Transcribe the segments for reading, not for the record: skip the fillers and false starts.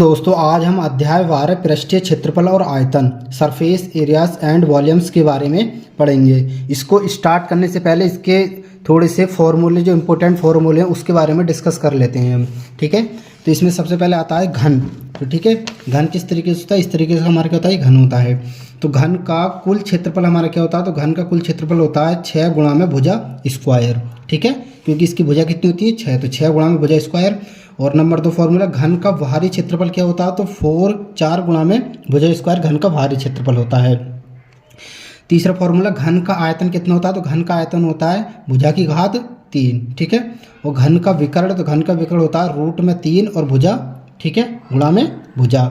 दोस्तों आज हम अध्याय 12 पृष्ठीय क्षेत्रफल और आयतन सरफेस एरियाज एंड वॉल्यूम्स के बारे में पढ़ेंगे। इसको स्टार्ट करने से पहले इसके थोड़े से फॉर्मूले जो इम्पोर्टेंट फॉर्मूले हैं उसके बारे में डिस्कस कर लेते हैं हम। ठीक है, तो इसमें सबसे पहले आता है घन। तो ठीक है, घन किस तरीके से होता है, इस तरीके से हमारा क्या होता है, घन होता है। तो घन का कुल क्षेत्रफल हमारा क्या होता है, तो घन का कुल क्षेत्रफल होता है 6 गुणा में भुजा स्क्वायर। ठीक है, क्योंकि इसकी भुजा कितनी होती है 6, तो 6 गुणा में भुजा स्क्वायर। और नंबर 2 फॉर्मूला, घन का बाहरी क्षेत्रफल क्या होता है, तो 4 गुणा में भुजा स्क्वायर घन का बाहरी क्षेत्रफल होता है। तीसरा फॉर्मूला, घन का आयतन कितना होता है, तो घन का आयतन होता है भुजा की घात 3। ठीक है, और घन का विकर्ण, तो घन का विकर्ण होता है रूट में 3 और भुजा, ठीक है, गुणा में भुजा।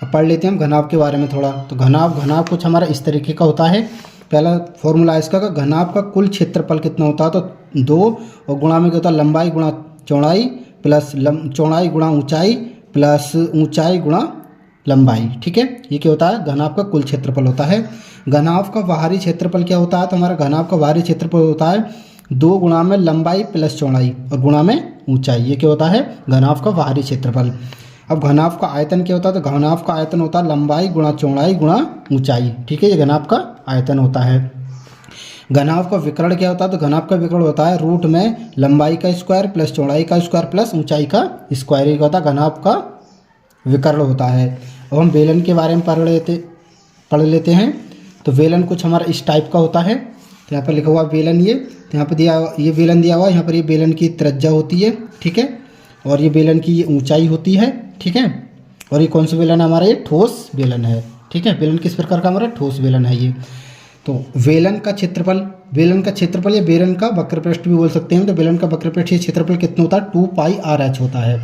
अब पढ़ लेते हैं हम घनाभ के बारे में थोड़ा। तो घनाभ कुछ हमारा इस तरीके का होता है। पहला फॉर्मूला इसका, घनाभ का कुल क्षेत्रफल कितना होता है, तो 2 और गुणा में क्या होता है, लंबाई गुणा चौड़ाई प्लस चौड़ाई गुणा ऊंचाई प्लस ऊंचाई गुणा लंबाई। ठीक है, ये क्या होता है, घनाभ का कुल क्षेत्रफल होता है। घनाभ का बाहरी क्षेत्रफल क्या होता है, तो हमारा घनाभ का बाहरी क्षेत्रफल होता है 2 गुणा में लंबाई प्लस चौड़ाई और गुणा में ऊंचाई। ये क्या होता है, घनाभ का बाहरी क्षेत्रफल। अब घनाभ का आयतन क्या होता है, तो घनाभ का आयतन होता है लंबाई गुणा चौड़ाई गुणा ऊंचाई। ठीक है, ये घनाभ का आयतन होता है। घनाभ का विकर्ण क्या होता है, तो घनाभ का विकर्ण होता है रूट में लंबाई का स्क्वायर प्लस चौड़ाई का स्क्वायर प्लस ऊंचाई का स्क्वायर। ये होता है घनाभ का विकर्ण होता है। अब हम बेलन के बारे में पढ़ लेते हैं। तो बेलन कुछ हमारा इस टाइप का होता है। तो यहाँ पर लिखा हुआ बेलन, ये तो यहाँ पर दिया, ये बेलन दिया हुआ है। यहाँ पर ये बेलन की त्रिज्या होती है। ठीक है, और ये बेलन की ऊंचाई होती है। ठीक है, और ये कौन सा बेलन है हमारा, ये ठोस बेलन है। ठीक है, बेलन किस प्रकार का, हमारा ठोस बेलन है ये। तो बेलन का क्षेत्रफल या बेलन का वक्रपृष्ठ भी बोल सकते हैं। तो बेलन का वक्रपृष्ठीय क्षेत्रफल कितना होता है, 2πr(h) होता है।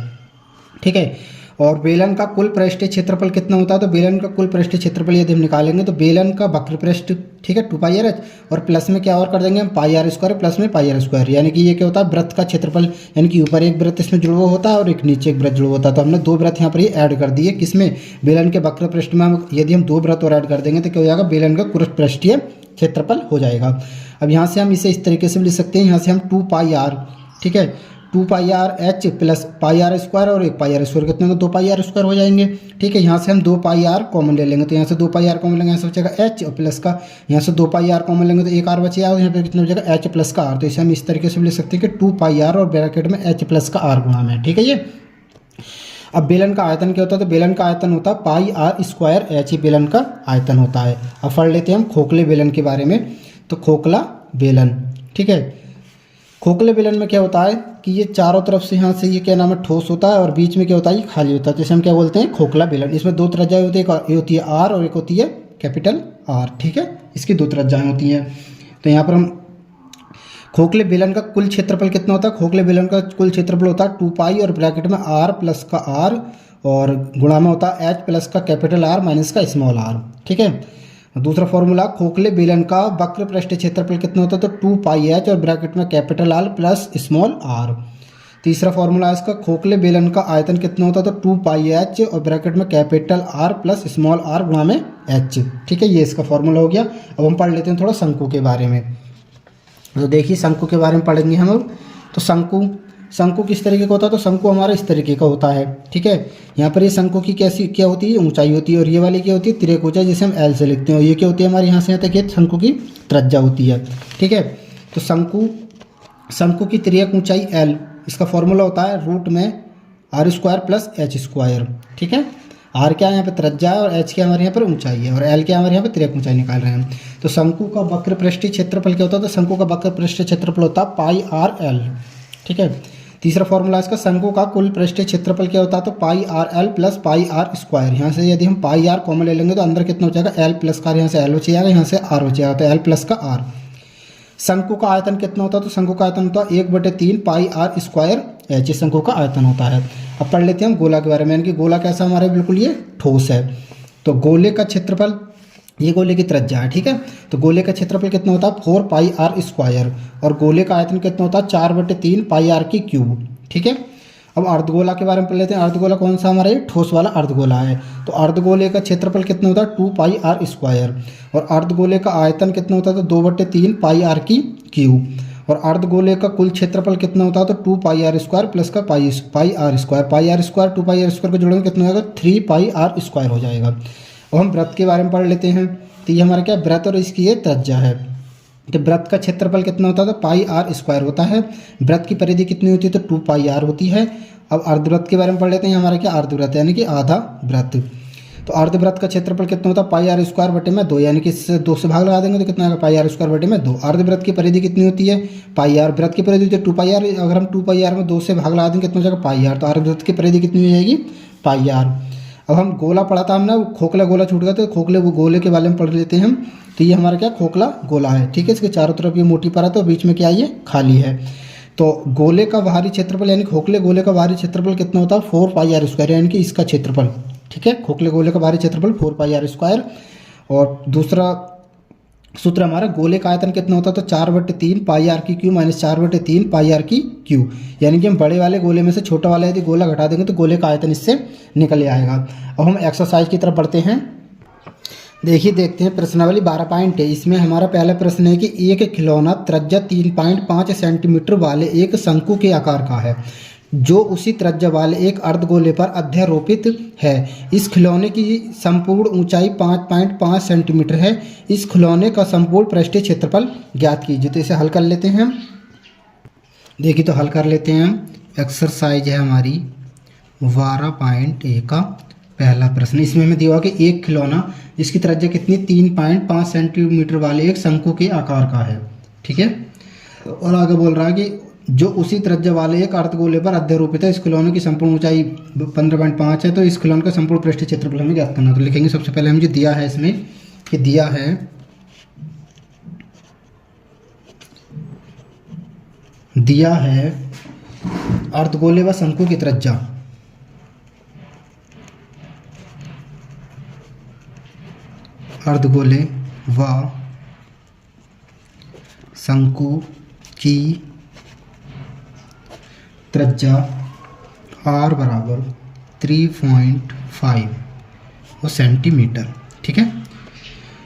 ठीक है, और बेलन का कुल पृष्ठीय क्षेत्रफल कितना होता है, तो बेलन का कुल पृष्ठीय क्षेत्रफल यदि हम निकालेंगे तो बेलन का वक्रपृष्ठ, ठीक है, 2πr(h) और प्लस में क्या और कर देंगे हम, πr² प्लस में πr²। यानी कि ये क्या होता है, वृत्त का क्षेत्रफल, यानी कि ऊपर एक वृत्त इसमें जुड़ा हुआ होता है और एक नीचे एक वृत्त जुड़ा हुआ होता है। तो हमने 2 वृत्त यहाँ पर ये ऐड कर दिए, किसमें, बेलन के वक्रपृष्ठ में। यदि हम 2 वृत्त और ऐड कर देंगे तो क्या हो जाएगा, बेलन का कुल पृष्ठीय क्षेत्रफल हो जाएगा। अब यहाँ से हम इसे इस तरीके से भी लिख सकते हैं। यहाँ से हम 2πr, ठीक है, 2πr(h) प्लस πr² और एक πr² कितने में, 2πr² हो जाएंगे। ठीक है, यहाँ से हम 2πr कॉमन ले लेंगे, तो यहाँ से 2πr कॉमन लेंगे, यहाँ से बचेगा h और प्लस का, यहाँ से 2πr कॉमन लेंगे तो एक r बचेगा और यहाँ पे कितना बचेगा, h प्लस का r। तो इसे हम इस तरीके से भी लिख सकते हैं कि 2πr और ब्रैकेट में h प्लस का r गुणा में। ठीक है, ये। अब बेलन का आयतन क्या होता है, तो बेलन का आयतन होता है πr²h, ही बेलन का आयतन होता है। अब पढ़ लेते हैं हम खोखले बेलन के बारे में। तो खोखला बेलन, ठीक है, खोखले बेलन में क्या होता है कि ये चारों तरफ से, यहाँ से ये क्या नाम है, ठोस होता है और बीच में क्या होता है, ये खाली होता है। जैसे हम क्या बोलते हैं, खोखला बेलन। इसमें 2 त्रिज्याएं होती है, एक होती है r और एक होती है कैपिटल R। ठीक है, इसकी 2 त्रिज्याएं होती हैं। तो यहाँ पर हम खोखले बेलन का कुल क्षेत्रफल कितना होता है, खोखले बेलन का कुल क्षेत्रफल होता है 2π और ब्रैकेट में r प्लस का r और गुणा में होता है h प्लस का कैपिटल R माइनस का स्मॉल r। ठीक है, दूसरा फॉर्मूला, खोखले बेलन का वक्र पृष्ठीय क्षेत्रफल कितना होता है, तो 2πh और ब्रैकेट में capital R plus small r। तीसरा फॉर्मूला इसका, खोखले बेलन का आयतन कितना होता है, तो 2πh और ब्रैकेट में capital R plus small r गुणा में h। ठीक है, ये इसका फॉर्मूला हो गया। अब हम पढ़ लेते हैं थोड़ा शंकु के बारे में। तो देखिए शंकु के बारे में पढ़ेंगे हम लोग। तो शंकु किस तरीके का होता है, तो शंकु हमारा इस तरीके का होता है। ठीक है, यहाँ पर ये शंकु की क्या होती है, ऊंचाई होती है, और ये वाली क्या होती है, तिर्यक ऊंचाई, जिसे हम L से लिखते हैं। और ये क्या होती है हमारे यहाँ से यहाँ तक, ये शंकु की त्रिज्या होती है। ठीक है, तो शंकु की तिर्यक ऊंचाई L, इसका फॉर्मूला होता है रूट में r² प्लस h²। ठीक है, r क्या है यहाँ पे त्रिज्या है और h क्या हमारे यहाँ पर ऊंचाई है और l क्या हमारे यहाँ पे तिर्यक ऊंचाई निकाल रहे हैं। तो शंकु का वक्र पृष्ठीय क्षेत्रफल क्या होता है, तो शंकु का वक्र पृष्ठीय क्षेत्रफल होता है πrl। ठीक है, तीसरा फॉर्मूला इसका, शंकु का कुल पृष्ठीय क्षेत्रफल क्या होता है, तो πrl प्लस πr²। यहाँ से यदि हम πr कॉमन ले लेंगे तो अंदर कितना हो जाएगा, l प्लस का, यहाँ से l बच जाएगा, यहाँ से r बच जाएगा, तो l प्लस का r। शंकु का आयतन कितना होता है, तो शंकु का आयतन होता है 1/3 πr²h, शंकु का आयतन होता है। अब पढ़ लेते हैं हम गोला के बारे में। यानी कि गोला कैसा हमारे, बिल्कुल ये ठोस है। तो गोले का क्षेत्रफल, ये गोले की त्रिज्या है। ठीक है, तो गोले का क्षेत्रफल कितना होता है, 4πr² और गोले का आयतन कितना होता है, 4/3 πr³। ठीक है, अब अर्धगोला के बारे में पढ़ लेते हैं। अर्धगोला कौन सा हमारा, ये ठोस वाला अर्धगोला है। तो अर्धगोले का क्षेत्रफल कितना होता है, 2πr² और अर्धगोले का आयतन कितना होता है, तो 2/3 πr³। और अर्धगोले का कुल क्षेत्रफल कितना होता है, तो 2πr² प्लस का पाई r स्क्वायर, पाई r स्क्वायर 2πr² को जोड़ेंगे कितना होगा, 3πr² हो जाएगा। अब हम वृत्त के बारे में पढ़ लेते हैं। तो ये हमारा क्या वृत्त और इसकी ये त्रिज्या है। तो वृत्त का क्षेत्रफल कितना होता है, तो πr² होता है। वृत्त की परिधि कितनी होती है, तो 2πr होती है। अब अर्धवृत्त के बारे में पढ़ लेते हैं। हमारा क्या अर्धवृत्त यानी कि आधा वृत्त। तो अर्धवृत्त का क्षेत्रफल कितना होता है, πr²/2, यानी कि इससे 2 से भाग लगा देंगे तो कितना आएगा, πr²/2। अर्धवृत्त की परिधि कितनी होती है, πr। वृत्त की परिधि होती है 2πr, अगर हम 2πr में 2 से भाग लगा देंगे कितना हो जाएगा, πr। तो अर्धवृत्त की परिधि कितनी हो जाएगी, πr। अब हम गोला पढ़ा था हमने, खोखला गोला छूट गया, तो खोखले गोले के बारे में पढ़ लेते हैं हम। तो ये हमारा क्या खोखला गोला है, ठीक है। इसके चारों तरफ ये मोटी परत है और बीच में क्या ये खाली है। तो गोले का बाहरी क्षेत्रफल यानी खोखले गोले का बाहरी क्षेत्रफल कितना होता है, 4πr², यानी कि इसका क्षेत्रफल, ठीक है। खोखले गोले का बाहरी क्षेत्रफल 4πr²। और दूसरा सूत्र हमारा गोले का आयतन कितना होता है, तो 4/3 πr³ माइनस 4/3 πr³, यानी कि हम बड़े वाले गोले में से छोटा वाला यदि गोला घटा देंगे तो गोले का आयतन इससे निकल आएगा। अब हम एक्सरसाइज की तरफ बढ़ते हैं। देखिए देखते हैं प्रश्नावली 12 पॉइंट है। इसमें हमारा पहला प्रश्न है कि एक खिलौना त्रिज्या 3.5 सेंटीमीटर वाले एक शंकु के आकार का है जो उसी त्रिज्या वाले एक अर्धगोले पर अध्यारोपित है। इस खिलौने की संपूर्ण ऊंचाई 5.5 सेंटीमीटर है। इस खिलौने का संपूर्ण पृष्ठीय क्षेत्रफल ज्ञात कीजिए। तो इसे हल कर लेते हैं हम। देखिए तो हल कर लेते हैं हम। एक्सरसाइज है हमारी 12.1 का पहला प्रश्न। इसमें हमें दिया हुआ कि एक खिलौना जिसकी त्रिज्या कितनी 3.5 सेंटीमीटर वाले एक शंकु के आकार का है, ठीक है। और आगे बोल रहा है कि जो उसी त्रिज्या वाले एक अर्धगोले पर अध्यारोपित है। इस खिलौने की संपूर्ण ऊंचाई 15.5 है। तो इस खिलौने का संपूर्ण पृष्ठीय क्षेत्रफल हमें ज्ञात करना। तो लिखेंगे सबसे पहले हमें जो दिया है इसमें कि दिया है अर्धगोले व शंकु की त्रिज्या, अर्धगोले व शंकु की त्रिज्या r बराबर 3.5 सेंटीमीटर, ठीक है।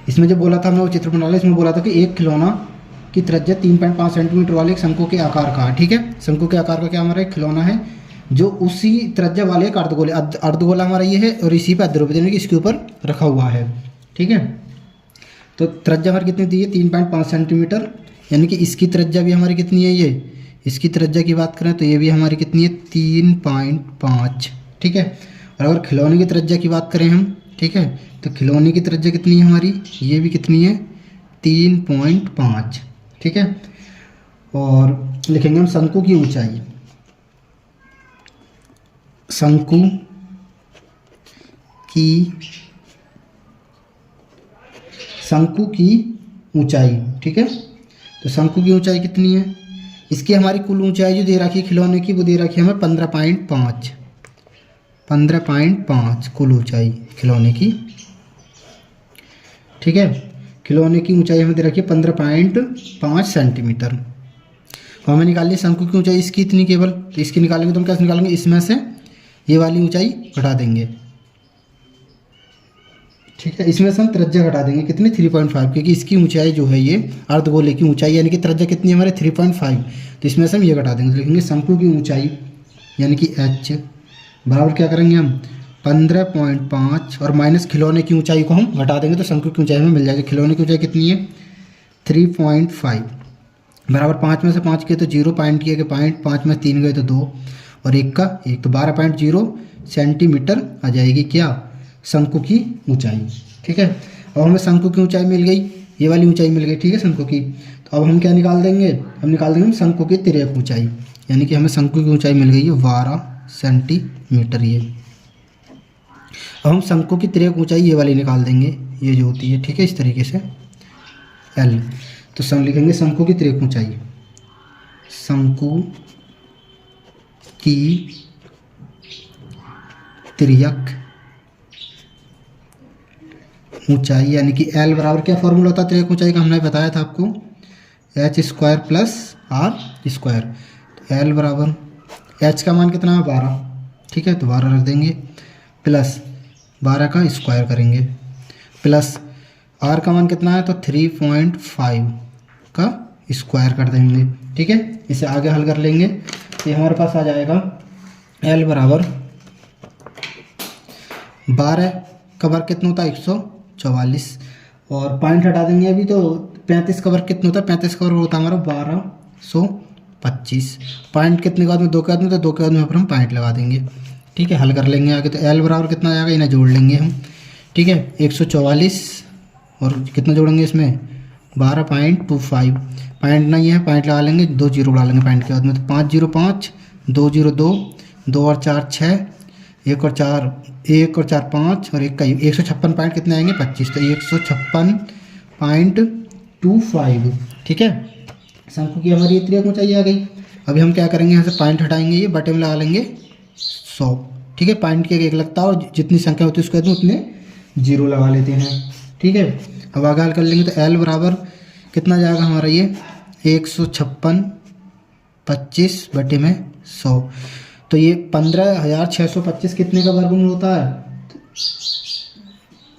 इसमें जो बोला था हमने वो चित्र बना लिया। इसमें बोला था कि एक खिलौना की त्रिज्या 3.5 सेंटीमीटर वाले एक शंकु के आकार का है, ठीक है। शंकु के आकार का क्या हमारा एक खिलौना है जो उसी त्रिज्या वाले एक अर्धगोले, अर्धगोला हमारा ये है और इसी पे अध्यारोपित यानी कि इसके ऊपर रखा हुआ है, ठीक है। तो त्रिज्या हमारी कितनी दी है 3.5 सेंटीमीटर, यानी कि इसकी त्रिज्या भी हमारी कितनी है, ये इसकी त्रिज्या की बात करें तो ये भी हमारी कितनी है 3.5, ठीक है। और अगर खिलौने की त्रिज्या की बात करें हम, ठीक है, तो खिलौने की त्रिज्या कितनी है हमारी, ये भी कितनी है 3.5, ठीक है। और लिखेंगे हम शंकु की ऊंचाई, शंकु की ऊंचाई, ठीक है। तो शंकु की ऊंचाई कितनी है, इसकी हमारी कुल ऊंचाई जो दे रखी है खिलौने की वो दे रखी है हमें 15.5 कुल ऊंचाई खिलौने की, ठीक है। खिलौने की ऊंचाई हमें दे रखी है 15.5 सेंटीमीटर। और हमें निकालनी है शंकु की ऊंचाई इसकी इतनी केवल। तो इसकी निकालेंगे तो हम कैसे निकालेंगे, इसमें से ये वाली ऊंचाई घटा देंगे, ठीक है। इसमें से हम त्रिज्या घटा देंगे कितनी 3.5, क्योंकि इसकी ऊंचाई जो है ये अर्धगोले की ऊंचाई यानी कि त्रिज्या कितनी है हमारे 3.5। तो इसमें से हम ये घटा देंगे। तो लिखेंगे शंकु की ऊंचाई यानी कि h बराबर क्या करेंगे हम 15.5 और माइनस खिलौने की ऊंचाई को हम घटा देंगे तो शंकु की ऊंचाई हमें मिल जाएगी। खिलौने की ऊंचाई कितनी है 3.5 बराबर 5 में से 5 किए तो 0 पॉइंट किए कि 5 में 3 गए तो 2 और 1 का 1 तो 12.0 सेंटीमीटर आ जाएगी क्या शंकु की ऊंचाई, ठीक है। अब हमें शंकु की ऊंचाई मिल गई, ये वाली ऊंचाई मिल गई, ठीक है शंकु की। तो अब हम क्या निकाल देंगे, हम निकाल देंगे शंकु की तिर्यक ऊंचाई, यानी कि हमें शंकु की ऊंचाई मिल गई है 12 सेंटीमीटर ये। अब हम शंकु की तिर्यक ऊंचाई ये वाली निकाल देंगे, ये जो होती है, ठीक है, इस तरीके से L। तो हम लिखेंगे शंकु की तिर्यक ऊंचाई, शंकु की तिर्यक ऊंचाई यानी कि L बराबर क्या फॉर्मूला होता है तिर्यक ऊंचाई का, हमने बताया था आपको h² प्लस r²। तो L बराबर h का मान कितना है 12, ठीक है, तो 12 रख देंगे प्लस 12 का स्क्वायर करेंगे प्लस r का मान कितना है तो 3.5 का स्क्वायर कर देंगे। ठीक है, इसे आगे हल कर लेंगे तो ये हमारे पास आ जाएगा L बराबर 12 का वर्ग कितना होता है 144, और पॉइंट हटा देंगे अभी तो 35 का वर्ग कितना होता है, 35 का वर्ग होता है हमारा 1225। पॉइंट कितने के बाद में 2 के बाद में, तो 2 के बाद में फिर हम पॉइंट लगा देंगे। ठीक है, हल कर लेंगे आगे तो L बराबर कितना आ जाएगा, इन्हें जोड़ लेंगे हम। ठीक है, 144 और कितना जोड़ेंगे इसमें 12.25, पॉइंट नहीं है पॉइंट लगा लेंगे, 2 जीरो बढ़ा लेंगे पॉइंट के बाद में, तो 505, 202, 2 और 4 6, 1 और 4 5 और 1 का 156 पॉइंट कितने आएंगे 25, तो 156.25। ठीक है, शंकु की हमारी त्रिज्या ऊंचाई आ गई। अभी हम क्या करेंगे, यहाँ से पॉइंट हटाएंगे, ये बटे में लगा लेंगे 100। ठीक है, पॉइंट के एक लगता है और जितनी संख्या होती है उसके बाद उतने जीरो लगा लेते हैं। ठीक है, अब आगे हल कर लेंगे तो L बराबर कितना जाएगा हमारा ये 156.25 बटे में 100, तो ये 15,625 कितने का वर्गमूल होता है,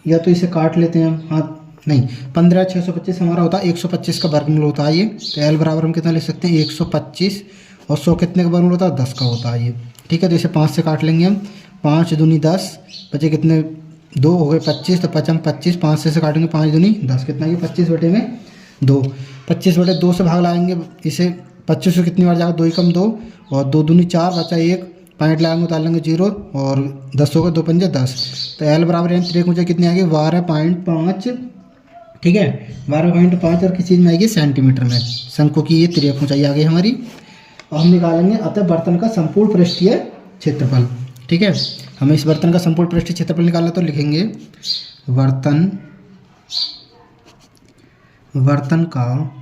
या तो इसे काट लेते हैं हम, हाँ नहीं 15,625 हमारा होता है 125 का वर्गमूल होता है ये, तो L बराबर हम कितना लिख सकते हैं 125, और 100 कितने का वर्गमूल होता है 10 का होता है ये। ठीक है, तो इसे 5 से काट लेंगे हम, 5 दूनी 10 बचे कितने 2 हो गए 25, तो 5 हम 25, 5 से काटेंगे 5 दूनी 10 कितना ये 25 बटे में 2, 25 बटे 2 से भाग लाएंगे इसे, 25 से कितनी बार जाएगा 2 एकम 2 और 2 दूनी 4 बचा 1, पॉइंट लगाएंगे उतार लेंगे 0 और 10 होगा 2 पंजे 10, तो L बराबर यहाँ त्रिक मुझे कितनी आएगी 12.5। ठीक है, 12.5 और किस चीज़ में आएगी सेंटीमीटर में। शंकु की ये त्रिक ऊंचाई आ गई हमारी। और हम निकालेंगे अतः बर्तन का संपूर्ण पृष्ठीय क्षेत्रफल। ठीक है, हमें इस बर्तन का संपूर्ण पृष्ठीय क्षेत्रफल निकालना, तो लिखेंगे बर्तन का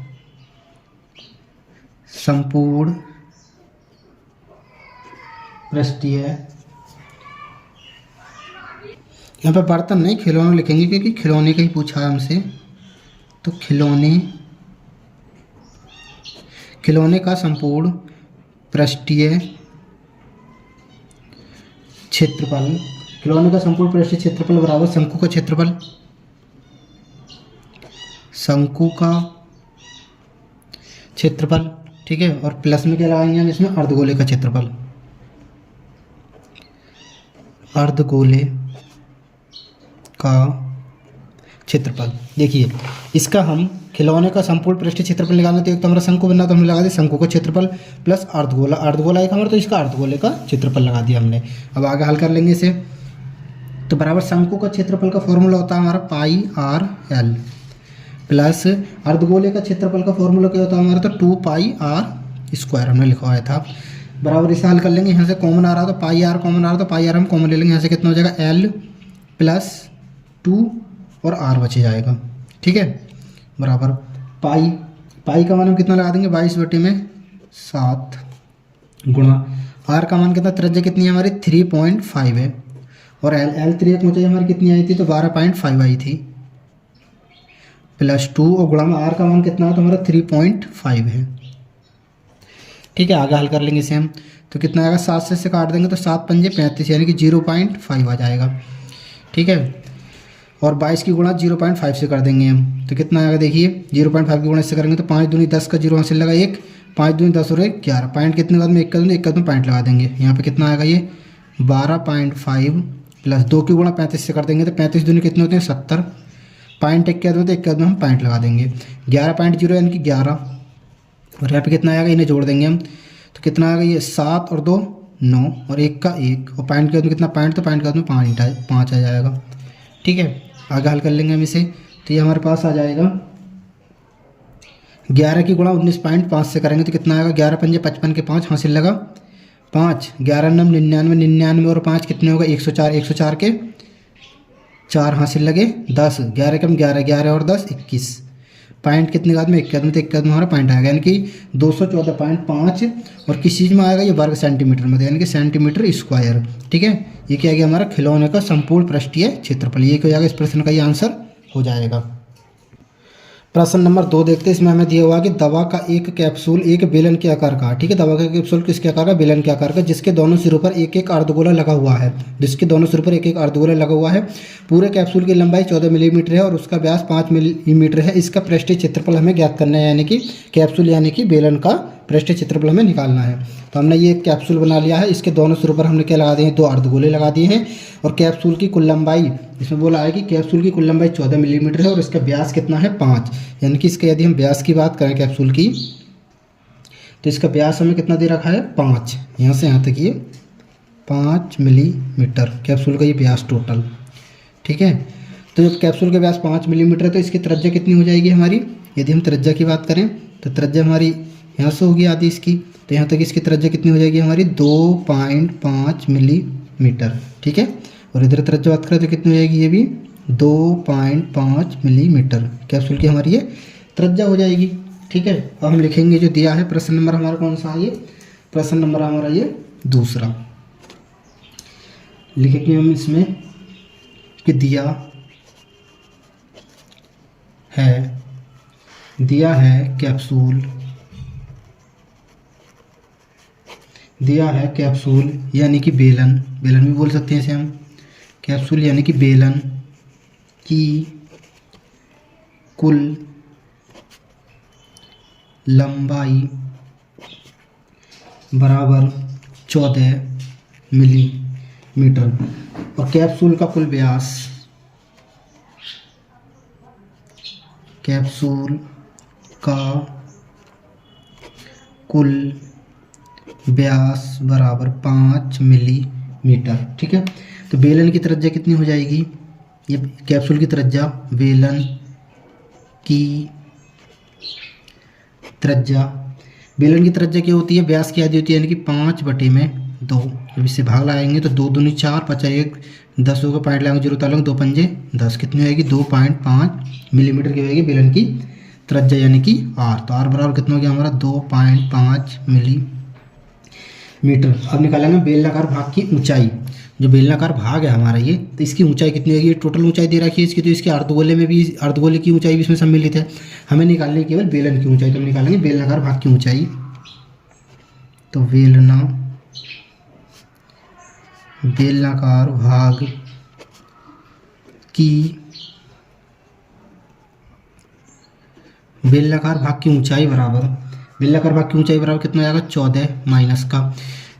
संपूर्ण पृष्ठीय, यहाँ पे बर्तन नहीं खिलौने लिखेंगे क्योंकि खिलौने का ही पूछा है हमसे, तो खिलौने का संपूर्ण पृष्ठीय क्षेत्रफल, खिलौने का संपूर्ण पृष्ठीय क्षेत्रफल बराबर शंकु का क्षेत्रफल, ठीक है, और प्लस में क्या लगाएंगे हम इसमें अर्धगोले का क्षेत्रफल, अर्धगोले का क्षेत्रफल। देखिए इसका हम खिलौने का संपूर्ण पृष्ठीय क्षेत्रफल निकालना, तो एक तो हमारा शंकु बनना, तो हमने लगा दिया शंकु का क्षेत्रफल प्लस अर्धगोला एक हमारा, तो इसका अर्धगोले का क्षेत्रफल लगा दिया हमने। अब आगे हल कर लेंगे इसे, तो बराबर शंकु का क्षेत्रफल का फॉर्मूला होता है हमारा πr/l प्लस अर्धगोले का क्षेत्रफल का फॉर्मूला क्या होता है हमारा, तो 2πr² हमने लिखवाया था। बराबर इसे हल कर लेंगे, यहाँ से कॉमन आ रहा था πr कॉमन आ रहा था, πr हम कॉमन ले लेंगे, यहाँ से कितना हो जाएगा l प्लस 2 और r बचे जाएगा। ठीक है, बराबर पाई का मान हम कितना लगा देंगे 22 बटे में 7 गुणा r का मान कितना, त्रिज्या कितनी है हमारी 3.5 है, और l त्रिज्या ऊंचाई हमारी कितनी आई थी, तो 12.5 आई थी, प्लस 2 और गुणा में r का मान कितना है, तो हमारा 3.5 है। ठीक है, आगे हल कर लेंगे इसे हम, तो कितना आएगा 7 से काट देंगे तो 7 पंजे 35 यानी कि 0.5 आ जाएगा। ठीक है, और 22 की गुणा 0.5 से कर देंगे हम, तो कितना आएगा देखिए 0.5 की गुणा इससे करेंगे तो 5 दूनी 10 का 0 यहाँ से लगा 1, 5 दूनी 10 और 1 11, पॉइंट कितने बाद में 1 का दूनी पॉइंट लगा देंगे, यहाँ पे कितना आएगा ये 12.5 प्लस 2 की गुणा 35 से कर देंगे, तो 35 दूनी कितने होते हैं 70, पॉइंट 1 के बाद में तो 1 के बाद में हम पॉइंट लगा देंगे 11.0 यानी कि 11, और यहाँ पे कितना आएगा इन्हें जोड़ देंगे हम, तो कितना आएगा ये 7 और 2 9 और 1 का 1, और पॉइंट के बाद में कितना पॉइंट, तो पॉइंट के बाद में 5 आ जाएगा। ठीक है, आगे हल कर लेंगे हम इसे, तो ये हमारे पास आ जाएगा 11 की गुणा 19.5 से करेंगे तो कितना आएगा 11 पंजे 55 के 5 हासिल लगा 5, 11 9 99 और 5 कितने होगा 104, 104 के 4 हासिल लगे 10, 11 कम 11 और 10 21, पॉइंट कितने का में 1 के तो 1 के हमारा पॉइंट आएगा यानी कि 214.5, और किस चीज़ में आएगा ये वर्ग सेंटीमीटर में, यानी कि सेंटीमीटर स्क्वायर। ठीक है, ये क्या गया हमारा खिलौने का संपूर्ण पृष्ठीय क्षेत्रफल, ये क्या हो जाएगा इस प्रश्न का ये आंसर हो जाएगा। प्रश्न नंबर 2 देखते हैं। इसमें हमें दिया हुआ कि दवा का एक कैप्सूल एक बेलन के आकार का, ठीक है, दवा का कैप्सूल किसके आकार का, बेलन के आकार का, जिसके दोनों सिरों पर एक एक अर्धगोला लगा हुआ है, जिसके दोनों सिरों पर एक एक अर्धगोला लगा हुआ है। पूरे कैप्सूल की लंबाई 14 मिलीमीटर है और उसका व्यास 5 मिलीमीटर है। इसका पृष्ठीय क्षेत्रफल हमें ज्ञात करना है, यानी कि कैप्सूल यानी कि बेलन का पृष्ठीय क्षेत्रफल हमें निकालना है। तो हमने ये कैप्सूल बना लिया है, इसके दोनों सिरों पर हमने क्या लगा दिए हैं, 2 अर्धगोले लगा दिए हैं। और कैप्सूल की कुल लंबाई, इसमें बोला है कि कैप्सूल की कुल लंबाई 14 मिलीमीटर है और इसका व्यास कितना है, 5, यानी कि इसका यदि हम व्यास की बात करें कैप्सूल की, तो इसका व्यास हमें कितना दे रखा है, 5, यहाँ से यहाँ तक ये 5 मिलीमीटर कैप्सूल का ये व्यास टोटल, ठीक है। तो जब कैप्सूल का व्यास 5 मिलीमीटर है तो इसकी त्रिज्या कितनी हो जाएगी हमारी, यदि हम त्रिज्या की बात करें तो त्रिज्या हमारी यहाँ से होगी आधी इसकी, तो यहाँ तक इसकी त्रिज्या कितनी हो जाएगी हमारी, 2.5 मिलीमीटर, ठीक है। और इधर त्रिज्या बात करें तो कितनी हो जाएगी, ये भी 2.5 मिलीमीटर कैप्सूल की हमारी ये त्रिज्या हो जाएगी, ठीक है। अब हम लिखेंगे जो दिया है, प्रश्न नंबर हमारा कौन सा है, ये प्रश्न नंबर हमारा ये दूसरा लिखेंगे हम इसमें कि दिया है कैप्सूल यानी कि बेलन भी बोल सकते हैं इसे हम, कैप्सूल यानी कि बेलन की कुल लंबाई बराबर 14 मिलीमीटर और कैप्सूल का कुल व्यास, कैप्सूल का कुल व्यास बराबर 5 मिलीमीटर, ठीक है। तो बेलन की त्रिज्या कितनी हो जाएगी, ये कैप्सूल की त्रिज्या, बेलन की त्रिज्या क्या होती है, व्यास की आधी होती है, यानी कि 5/2, जब इससे भाग लगाएंगे तो 2 दूनी 4, 5 1 10 होगा, पॉइंट लगाएंगे 0 तालेंगे, 2 पंजे 10, कितनी होगी, 2.5 मिलीमीटर की होगी बेलन की त्रिज्या यानी कि आर। तो आर बराबर कितना हो गया हमारा, 2.5 मिलीमीटर। अब निकालेंगे बेलनाकार भाग की ऊंचाई, जो बेलनाकार भाग है हमारा ये, तो इसकी ऊंचाई कितनी होगी, टोटल ऊंचाई दे रखी है इसकी, तो इसके अर्धगोले में भी, अर्धगोले की ऊंचाई भी इसमें सम्मिलित है। हमें निकालनी है केवल बेलन की ऊंचाई, तो हम निकालेंगे बेलनाकार भाग की ऊंचाई। तो बेलनाकार भाग की ऊंचाई बराबर कितना आएगा,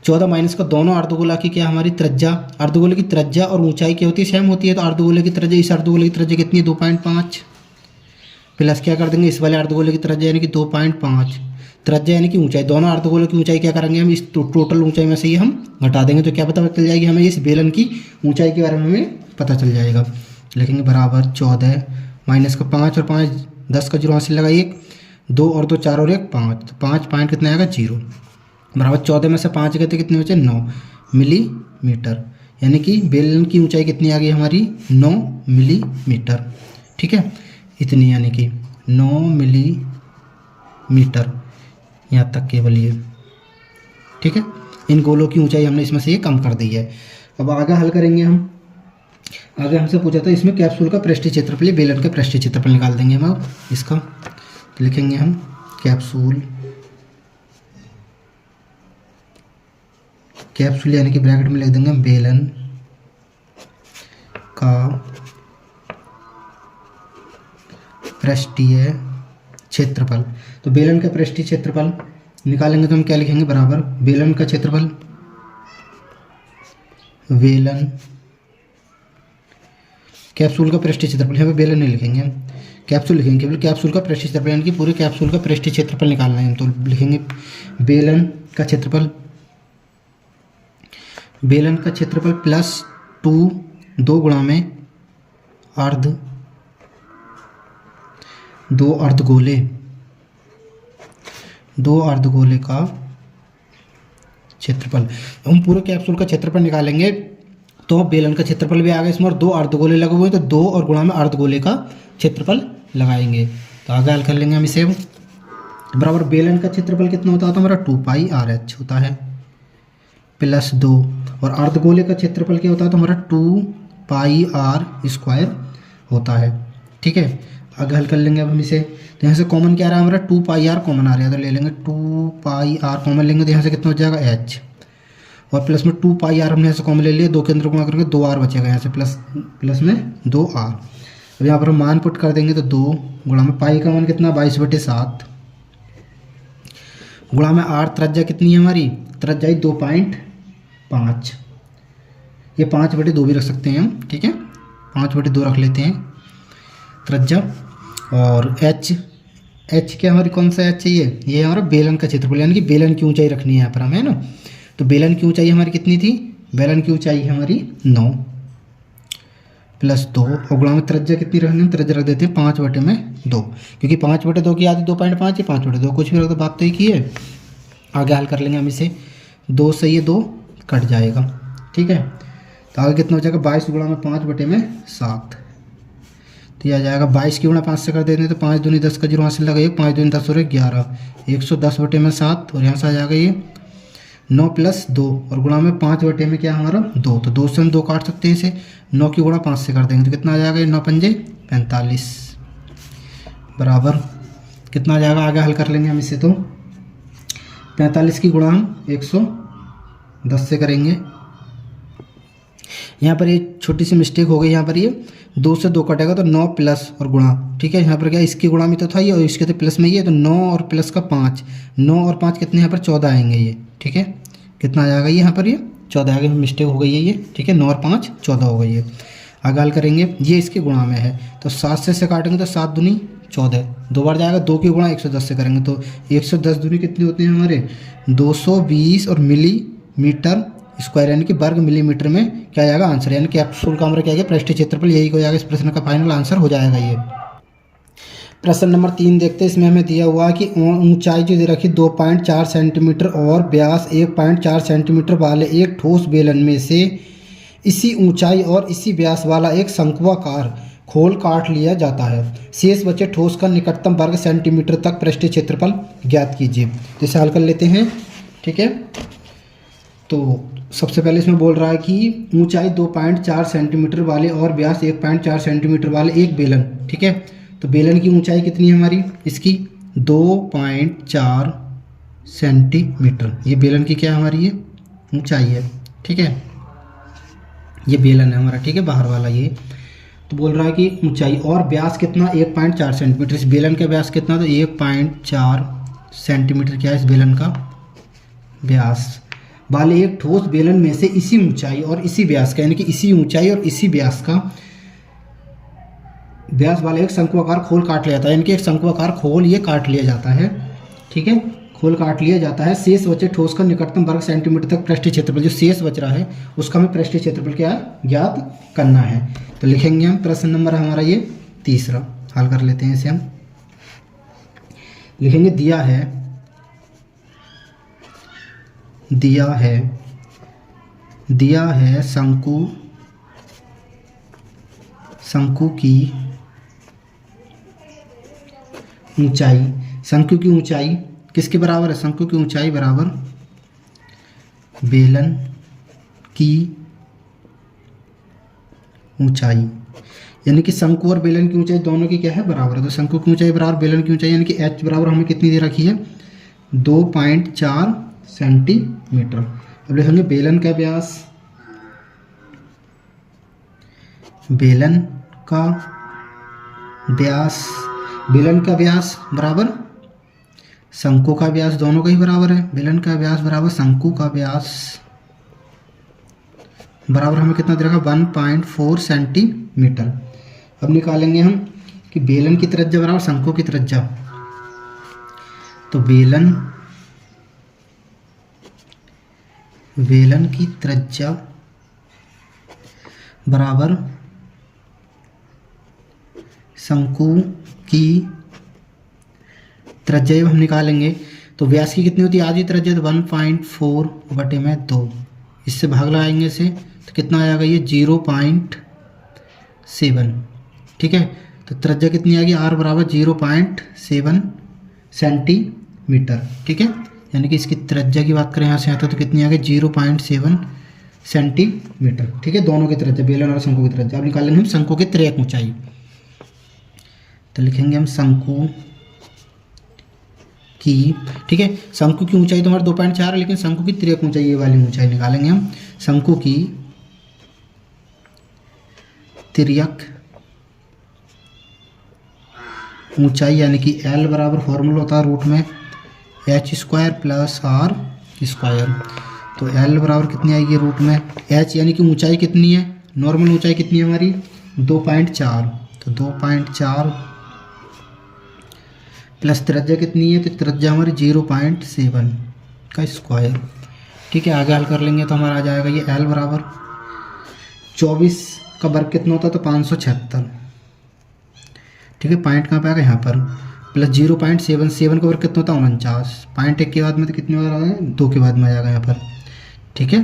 14 माइनस का दोनों अर्धगोला की क्या हमारी त्रिज्या, अर्धगोले की त्रिज्या और ऊंचाई क्या होती है, सेम होती है। तो अर्धगोले की त्रिज्या, इस अर्धगोले की त्रिज्या कितनी है, 2.5, प्लस क्या कर देंगे इस वाले अर्धगोले की त्रिज्या यानी कि 2.5, त्रिज्या यानी कि ऊंचाई, दोनों अर्धगोलों की ऊंचाई क्या करेंगे हम, इस टोटल ऊंचाई में से ये हम घटा देंगे, तो क्या पता चल जाएगी हमें, इस बेलन की ऊंचाई के बारे में हमें पता चल जाएगा। लिखेंगे बराबर 14 माइनस का 5 और 5 10 का 0 हासिल लगा, 1 2 और 2 4 और 1 5, तो 5 पॉइंट कितना आएगा, 0 बराबर 14 में से 5 गए तो कितने बचे, 9 मिलीमीटर, यानी कि बेलन की ऊंचाई कितनी आ गई हमारी, 9 मिलीमीटर, ठीक है, इतनी, यानी कि 9 मिलीमीटर यहाँ तक केवल ये, ठीक है। इन गोलों की ऊंचाई हमने इसमें से ये कम कर दी है। अब आगे हल करेंगे हम, आगे हमसे पूछा था इसमें कैप्सूल का पृष्ठीय क्षेत्रफल, बेलन का पृष्ठीय क्षेत्रफल निकाल देंगे हम। अब इसका तो लिखेंगे हम कैप्सूल यानी कि ब्रैकेट में लिख देंगे बेलन का पृष्ठीय क्षेत्रफल। तो बेलन का पृष्ठीय क्षेत्रफल निकालेंगे तो हम क्या लिखेंगे, बराबर बेलन का क्षेत्रफल, कैप्सूल का पृष्ठीय क्षेत्रफल, यहाँ पे बेलन नहीं लिखेंगे हम, कैप्सूल लिखेंगे, केवल कैप्सूल का पृष्ठीय क्षेत्रफल, यानी कि पूरे कैप्सूल का पृष्ठीय क्षेत्रफल निकालना है हम। तो लिखेंगे बेलन का क्षेत्रफल प्लस 2 गुणा में दो अर्धगोले का क्षेत्रफल। हम पूरे कैप्सूल का क्षेत्रफल निकालेंगे तो बेलन का क्षेत्रफल भी आ गया इसमें, और 2 अर्धगोले लगे हुए हैं, तो 2 और गुणा में अर्धगोले का क्षेत्रफल लगाएंगे। तो आगे हल कर लेंगे हम इसे, बराबर बेलन का क्षेत्रफल कितना होता है, तो हमारा 2πRh होता है प्लस 2, और अर्धगोले का क्षेत्रफल क्या होता है, तो हमारा 2πr² होता है, ठीक है। आगे हल कर लेंगे अब हम इसे। तो यहाँ से कॉमन क्या आ रहा है हमारा 2 पाई आर कॉमन आ रहा है, तो ले लेंगे 2 पाई आर कॉमन लेंगे, तो यहाँ से कितना हो जाएगा एच, और प्लस में 2 पाई आर हमने यहाँ से कॉमन ले लिया, 2 के अंदर गुणा करेंगे 2 आर बचेगा यहाँ से, प्लस में 2 आर। अब यहाँ पर हम मान पुट कर देंगे, तो 2 गुणा में पाई का मान कितना 22/7 गुणा में आर, त्रिज्या कितनी है हमारी, त्रिज्या 2.5, ये 5/2 भी रख सकते हैं हम, ठीक है 5/2 रख लेते हैं त्रिज्या। और एच क्या हमारी कौन सा एच चाहिए, ये हमारा बेलन का क्षेत्रफल, यानी कि बेलन की ऊंचाई रखनी है यहाँ पर हमें, है ना। तो बेलन की ऊंचाई हमारी कितनी थी, बेलन की ऊंचाई हमारी 9 + 2, और गुणा में त्रिज्या कितनी रखनी है, त्रिज्या रख देते हैं 5/2, क्योंकि 5/2 की आधी 2.5 है, 5/2 कुछ भी रख दो, बात तो एक ही है। आगे हल कर लेंगे हम इसे, 2 से ये 2 कट जाएगा, ठीक है। तो आगे कितना हो जाएगा 22 गुणा में 5/7, तो यह आ जाएगा 22 की गुणा 5 से कर देते हैं, तो 5 दूनी 10 का 0 हासिल लगा, 1 5 दूनी 10 और 11, 110/7, और यहाँ से आ जाएगा ये 9 + 2, और गुणा में 5/में क्या हमारा 2, तो 2 से हम 2 काट सकते हैं इसे, 9 की गुणा 5 से कर देंगे, तो कितना आ जाएगा 9 पंजे 45 बराबर कितना आ जाएगा। आगे हल कर लेंगे हम इसे, तो 45 की गुणा हम 110 से करेंगे। यहाँ पर ये छोटी सी मिस्टेक हो गई, यहाँ पर ये 2 से 2 कटेगा तो 9 प्लस और गुणा, ठीक है। यहाँ पर क्या इसकी गुणा में तो था ये, और इसके तो प्लस में ये, तो 9 और प्लस का 5, 9 और 5 कितने यहाँ पर 14 आएंगे ये, ठीक है। कितना आ जाएगा ये यहाँ पर, ये 14 आगे मिस्टेक हो गई है ये, ठीक है। 9 और 5 14 हो गई है। आगे हल करेंगे, ये इसके गुणा में है, तो 7 से काटेंगे तो 7 दूनी 14, 2 बार जाएगा, 2 की गुणा 110 से करेंगे, तो 110 दूनी कितने होते हैं हमारे 220, और मिलीमीटर स्क्वायर, यानी कि वर्ग मिलीमीटर में क्या आएगा आंसर, यानी कि एप्सिलॉन का हमारा क्या है पृष्ठीय क्षेत्रफल, यही हो जाएगा इस प्रश्न का फाइनल आंसर हो जाएगा ये। प्रश्न नंबर 3 देखते हैं, इसमें हमें दिया हुआ है कि ऊंचाई जो दे रखी 2.4 सेंटीमीटर और व्यास 1.4 सेंटीमीटर वाले एक ठोस बेलन में से इसी ऊंचाई और इसी व्यास वाला एक शंक्वाकार खोल काट लिया जाता है, शेष बचे ठोस का निकटतम वर्ग सेंटीमीटर तक पृष्ठीय क्षेत्रफल ज्ञात कीजिए। जैसे हल कर लेते हैं, ठीक है। तो सबसे पहले इसमें बोल रहा है कि ऊंचाई 2.4 सेंटीमीटर वाले और व्यास 1.4 सेंटीमीटर वाले एक बेलन, ठीक है। तो बेलन की ऊंचाई कितनी है हमारी, इसकी 2.4 सेंटीमीटर, ये बेलन की क्या है हमारी ये ऊंचाई है, ठीक है। ये बेलन है हमारा, ठीक है, बाहर वाला ये। तो बोल रहा है कि ऊंचाई और व्यास कितना 1.4 सेंटीमीटर, इस बेलन का व्यास कितना, तो 1.4 सेंटीमीटर क्या है इस बेलन का व्यास वाले एक ठोस बेलन में से इसी ऊंचाई और इसी व्यास का, यानी कि इसी ऊंचाई और इसी व्यास का व्यास वाले एक शंक्वाकार खोल काट लिया जाता है, यानी कि एक शंक्वाकार खोल ये काट लिया जाता है, ठीक है, खोल काट लिया जाता है। शेष बचे ठोस का निकटतम वर्ग सेंटीमीटर तक पृष्ठीय क्षेत्रफल, जो शेष बच रहा है उसका हमें पृष्ठीय क्षेत्रफल क्या है ज्ञात करना है। तो लिखेंगे हम, प्रश्न नंबर हमारा ये तीसरा, हल कर लेते हैं इसे हम। लिखेंगे दिया है शंकु की ऊंचाई, शंकु की ऊंचाई किसके बराबर है, शंकु की ऊंचाई बराबर बेलन की ऊंचाई, यानी कि शंकु और बेलन की ऊंचाई दोनों की क्या है बराबर है। तो शंकु की ऊंचाई बराबर बेलन की ऊंचाई, यानी कि h बराबर हमें कितनी दे रखी है 2.4 सेंटीमीटर। अब लिखेंगे बेलन का व्यास, बेलन का व्यास बराबर शंकु का व्यास, दोनों का ही बराबर है। बेलन का व्यास बराबर शंकु का व्यास बराबर हमें कितना दे रखा 1.4 सेंटीमीटर। अब निकालेंगे हम कि बेलन की त्रिज्या बराबर शंकु की त्रिज्या, तो बेलन की त्रिज्या बराबर शंकु की त्रिज्या हम निकालेंगे, तो व्यास की कितनी होती है आधी त्रिज्या, तो 1.4/2, इससे भाग लगाएंगे इसे, तो कितना आएगा ये 0.7, ठीक है। तो त्रिज्या कितनी आएगी r बराबर 0.7 सेंटीमीटर, ठीक है, यानी कि इसकी त्रिज्या की बात करें यहाँ से आता तो कितनी आ गई 0.7 सेंटीमीटर, ठीक है। दोनों की त्रिज्या बेलन और शंकु की त्रिज्या। अब निकालेंगे हम शंकु की त्रियक ऊंचाई, तो लिखेंगे हम शंकु की, ठीक है। शंकु की ऊंचाई तो हमारे 2.4 है, लेकिन शंकु की तिर्यक ऊंचाई, ये वाली ऊंचाई निकालेंगे हम। शंकु की तिर्यक ऊंचाई यानी कि L बराबर फॉर्मूला होता है रूट में h² प्लस r स्क्वायर। तो L बराबर कितनी आएगी रूट में h, यानी कि ऊंचाई कितनी है, नॉर्मल ऊंचाई कितनी है हमारी 2.4, तो 2.4 प्लस त्रिज्या कितनी है, तो त्रिज्या हमारी 0.7 का स्क्वायर, ठीक है। आगे हल कर लेंगे तो हमारा आ जाएगा ये L बराबर 24 का वर्ग कितना होता है, तो 576, ठीक है। पॉइंट कहाँ पे आएगा, यहाँ पर, प्लस 0.77 का वर्ग कितना होता है 49, पॉइंट 1 के बाद में तो कितने बार आ रहा है, 2 के बाद में आ जाएगा यहाँ पर, ठीक है।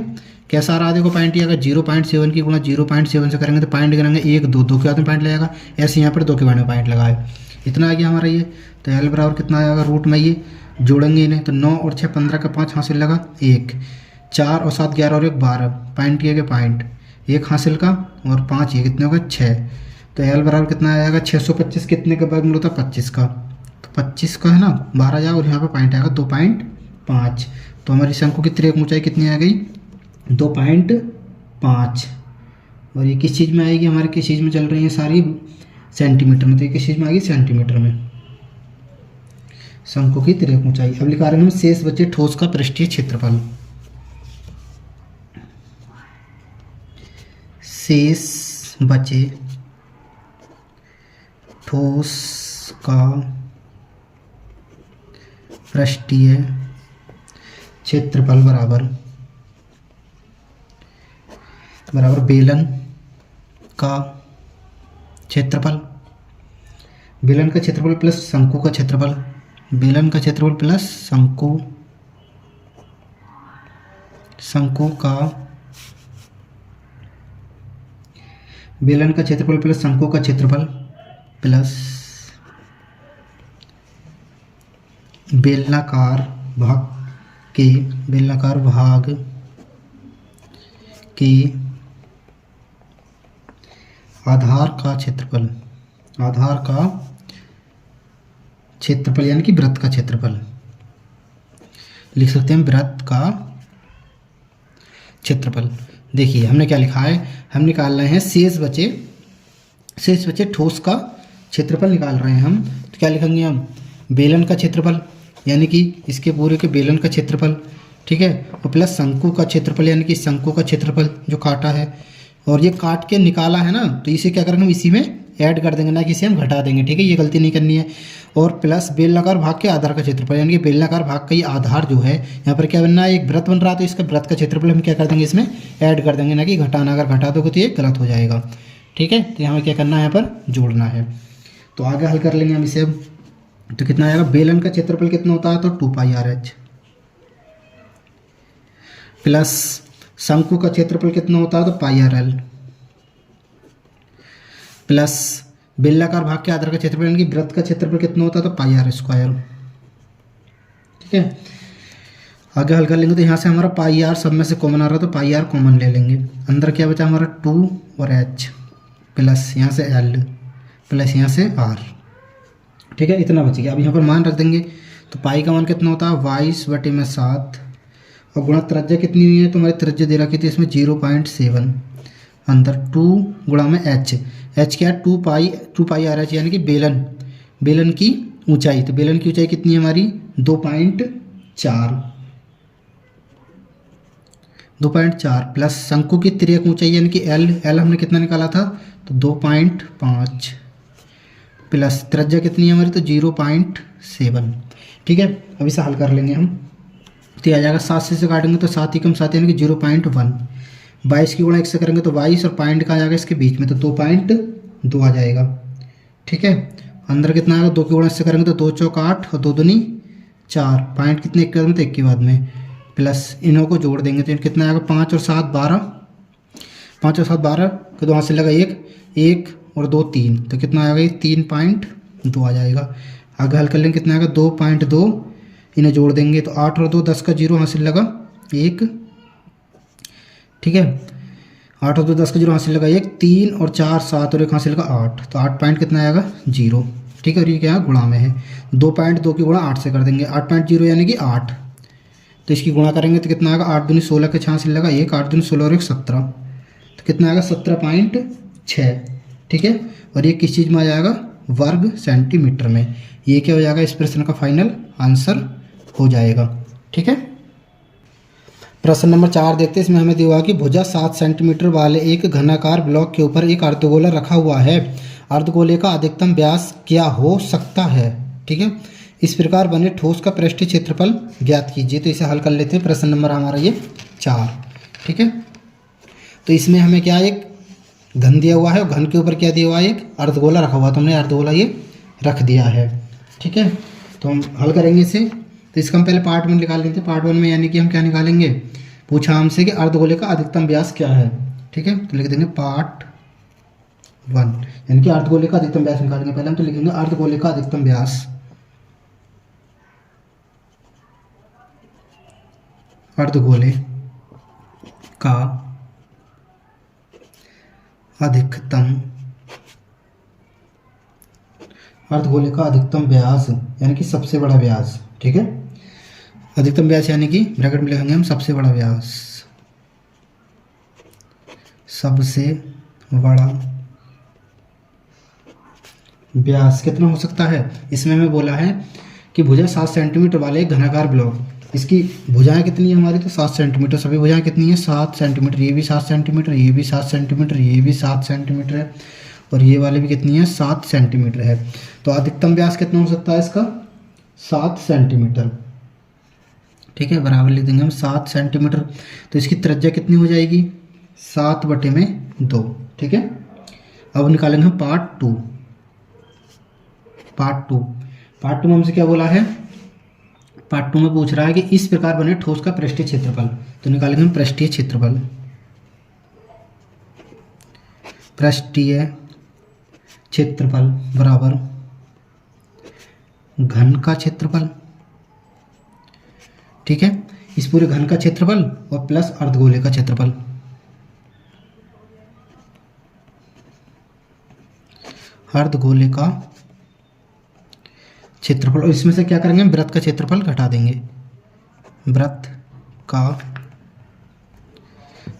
कैसा आ रहा है देखो पॉइंट, ये अगर 0.7 की गुणा 0.7 से करेंगे तो पॉइंट करेंगे 1 2, 2 के बाद में पॉइंट लगेगा, ऐसे यहाँ पर 2 के बाद में पॉइंट लगाए, इतना आ गया हमारा ये। तो L बराबर कितना आएगा रूट में, ये जोड़ेंगे इन्हें तो 9 और 6 15 का 5 हासिल लगा 1, 4 और 7 11 और 1 12, पॉइंट किया गया पॉइंट 1 हासिल का, और 5 ये कितने होगा 6। तो L बराबर कितना आएगा 625 कितने का वर्गमूल होता है 25 का, तो 25 का है ना 12 जाएगा, और यहाँ पर पॉइंट आएगा 2.5। तो हमारी शंकु की तिर्यक ऊंचाई कितनी आ गई 2.5, और ये किस चीज़ में आएगी हमारी, किस चीज़ में चल रही है सारी, सेंटीमीटर में, तो ये किस चीज़ में आएगी सेंटीमीटर में शंकु की तिर्यक ऊंचाई। अब लिखा रहे हैं हम शेष बचे ठोस का पृष्ठीय क्षेत्रफल, शेष बचे ठोस का पृष्ठीय क्षेत्रफल बराबर बेलन का क्षेत्रफल, बेलन का क्षेत्रफल प्लस शंकु का क्षेत्रफल, बेलन का क्षेत्रफल प्लस शंकु का, बेलन का क्षेत्रफल प्लस शंकु का क्षेत्रफल प्लस बेलनाकार भाग के आधार का क्षेत्रफल, यानी कि वृत्त का क्षेत्रफल, लिख सकते हैं वृत्त का क्षेत्रफल। देखिए हमने क्या लिखा है, हम निकाल रहे हैं शेष बचे ठोस का क्षेत्रफल निकाल रहे हैं हम। तो क्या लिखेंगे हम, बेलन का क्षेत्रफल यानी कि इसके पूरे के बेलन का क्षेत्रफल, ठीक है, और प्लस शंकु का क्षेत्रफल यानी कि शंकु का क्षेत्रफल जो काटा है, और ये काट के निकाला है ना, तो इसे क्या करेंगे हम इसी में ऐड कर देंगे, ना कि इसे हम घटा देंगे, ठीक है, ये गलती नहीं करनी है। और प्लस बेलनाकार भाग के आधार का क्षेत्रफल, यानी कि बेलनाकार भाग का ये आधार जो है, यहाँ पर क्या बनना है, एक वृत्त बन रहा है, तो इसका वृत्त का क्षेत्रफल हम क्या कर देंगे इसमें ऐड कर देंगे, ना कि घटाना, अगर घटा दोगे तो ये गलत हो जाएगा, ठीक है। तो हमें क्या करना है, यहाँ पर जोड़ना है। तो आगे हल कर लेंगे हम इसे। तो कितना आएगा, बेलन का क्षेत्रफल कितना होता है, तो 2πRh, प्लस शंकु का क्षेत्रफल कितना होता है, तो πRL, प्लस बेलनाकार भाग के आधार का क्षेत्रफल यानी कि वृत्त का क्षेत्रफल कितना होता है, तो πr², ठीक है। आगे हल कर लेंगे तो यहाँ से हमारा πr सब में से कॉमन आ रहा है, तो πr कॉमन ले लेंगे, अंदर क्या बचा हमारा 2 और h, प्लस यहाँ से l, प्लस यहाँ से r, ठीक है, इतना बच गया। अब यहाँ पर मान रख देंगे, तो पाई का मान कितना होता है 22/7, और गुणा त्रिज्या कितनी हुई है, तो हमारी त्रिज्या दे रखी थी इसमें 0.7, अंदर 2 गुणा में h क्या है 2πRh, यानी कि बेलन की ऊंचाई, तो बेलन की ऊंचाई कितनी है हमारी 2.4 प्लस शंकु की तिर्यक ऊंचाई यानी कि L हमने कितना निकाला था, तो 2.5, प्लस त्रिज्या कितनी है हमारी, तो 0.7, ठीक है। अब इसे हल कर लेंगे हम, तो आ जाएगा 7 से काटेंगे तो 7 एकम 7 यानी कि 0.1, 22 की गुणा 1 से करेंगे तो 22, और पॉइंट का आ जाएगा इसके बीच में, तो 2.2 आ जाएगा, ठीक है। अंदर कितना आएगा, 2 की गुणा से करेंगे तो 2 चौक 8 और 2 दूनी 4, पॉइंट कितने एक के बाद में, तो एक के बाद में, प्लस इन्हों को जोड़ देंगे तो कितना आएगा 5 और 7 12, 5 और 7 12 के 2 हाथ से लगा 1 और 2 3, तो कितना आएगा ये 3.2 आ जाएगा। आगे हल कर लेंगे कितना आएगा 2.2, इन्हें जोड़ देंगे तो 8 और 2 10 का 0 हासिल लगा 1, ठीक है, 8 और 2 10 का 0 हासिल लगा 1, 3 और 4 7 और 1 हासिल लगा 8, तो 8 पॉइंट कितना आएगा 0, ठीक है, और ये क्या गुणा में है, 2.2 की गुणा 8 से कर देंगे, 8.0 यानी कि 8, तो इसकी गुणा करेंगे तो कितना आएगा, 8 दूनी 16 के 6 से लगा 1, 8 दूनी 16 और 1 17, तो कितना आएगा 17.6। ठीक है, और ये किस चीज़ में आ जाएगा, वर्ग सेंटीमीटर में। ये क्या हो जाएगा, इस प्रश्न का फाइनल आंसर हो जाएगा। ठीक है, प्रश्न नंबर 4 देखते हैं। इसमें हमें दिया हुआ कि भुजा 7 सेंटीमीटर वाले एक घनाकार ब्लॉक के ऊपर एक अर्धगोला रखा हुआ है, अर्धगोले का अधिकतम व्यास क्या हो सकता है। ठीक है, इस प्रकार बने ठोस का पृष्ठीय क्षेत्रफल ज्ञात कीजिए। तो इसे हल कर लेते हैं। प्रश्न नंबर हमारा ये 4। ठीक है, तो इसमें हमें क्या, एक घन दिया हुआ है और घन के ऊपर क्या दिया हुआ है, एक अर्धगोला रखा हुआ है, तो हमने अर्धगोला ये रख दिया है। ठीक है, तो हम हल करेंगे इसे। तो इसका हम पहले पार्ट 1 निकाल लेते हैं। पार्ट 1 में यानी कि हम क्या निकालेंगे, पूछा हमसे कि अर्धगोले का अधिकतम व्यास क्या है। ठीक है, तो लिख देंगे पार्ट 1, यानी कि अर्धगोले का अधिकतम व्यास निकालेंगे। पहले हम तो लिखेंगे अर्धगोले का अधिकतम व्यास, अर्धगोले का अधिकतम, अर्धगोले का अधिकतम व्यास यानी कि सबसे बड़ा व्यास। ठीक है, अधिकतम व्यास यानी कि ब्रैकेट में लिखेंगे हम सबसे बड़ा व्यास, सबसे बड़ा व्यास कितना हो सकता है। इसमें हमें बोला है कि भुजा 7 सेंटीमीटर वाले एक घनाकार ब्लॉक, इसकी भुजाएं कितनी है हमारी, तो 7 सेंटीमीटर। सभी भुजाएं कितनी है, 7 सेंटीमीटर। ये भी 7 सेंटीमीटर, ये भी 7 सेंटीमीटर, ये भी 7 सेंटीमीटर है, और ये वाले भी कितनी है, 7 सेंटीमीटर है। तो अधिकतम व्यास कितना हो सकता है इसका, 7 सेंटीमीटर। ठीक है, बराबर लिख देंगे हम 7 सेंटीमीटर। तो इसकी त्रिज्या कितनी हो जाएगी, 7/2। ठीक है, अब निकालेंगे हम पार्ट 2। पार्ट टू में हमसे क्या बोला है, पार्ट 2 में पूछ रहा है कि इस प्रकार बने ठोस का पृष्ठीय क्षेत्रफल। तो निकालेंगे हम पृष्ठीय क्षेत्रफल, पृष्ठीय क्षेत्रफल बराबर घन का क्षेत्रफल। ठीक है, इस पूरे घन का क्षेत्रफल और प्लस अर्धगोले का क्षेत्रफल। अर्धगोले का क्षेत्रफल, और इसमें से क्या करेंगे, वृत्त का क्षेत्रफल घटा देंगे, वृत्त का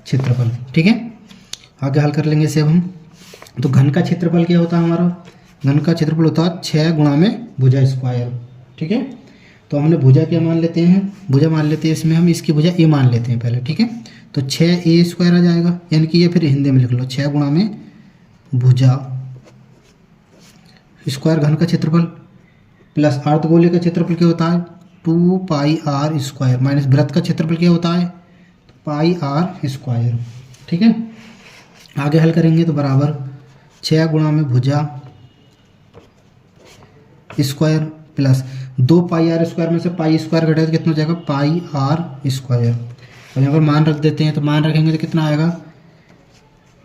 क्षेत्रफल। ठीक है, आगे हल कर लेंगे इसे अब हम। तो घन का क्षेत्रफल क्या होता है हमारा, घन का क्षेत्रफल होता है 6 गुणा में भुजा स्क्वायर। ठीक है, तो हमने भुजा क्या मान लेते हैं, भुजा मान लेते हैं इसमें हम, इसकी भुजा ए मान लेते हैं पहले। ठीक है, तो 6a² आ जाएगा, यानी कि ये फिर हिंदी में लिख लो, 6 गुणा में भुजा स्क्वायर घन का क्षेत्रफल प्लस अर्धगोले का क्षेत्रफल क्या होता है, 2πr² माइनस वृत्त का क्षेत्रफल क्या होता है, πr²। ठीक है, आगे हल करेंगे तो बराबर 6 गुणा में भुजा स्क्वायर प्लस 2πr² में से π² घटा तो कितना हो जाएगा, πr²। और यहाँ पर मान रख देते हैं, तो मान रखेंगे तो कितना आएगा,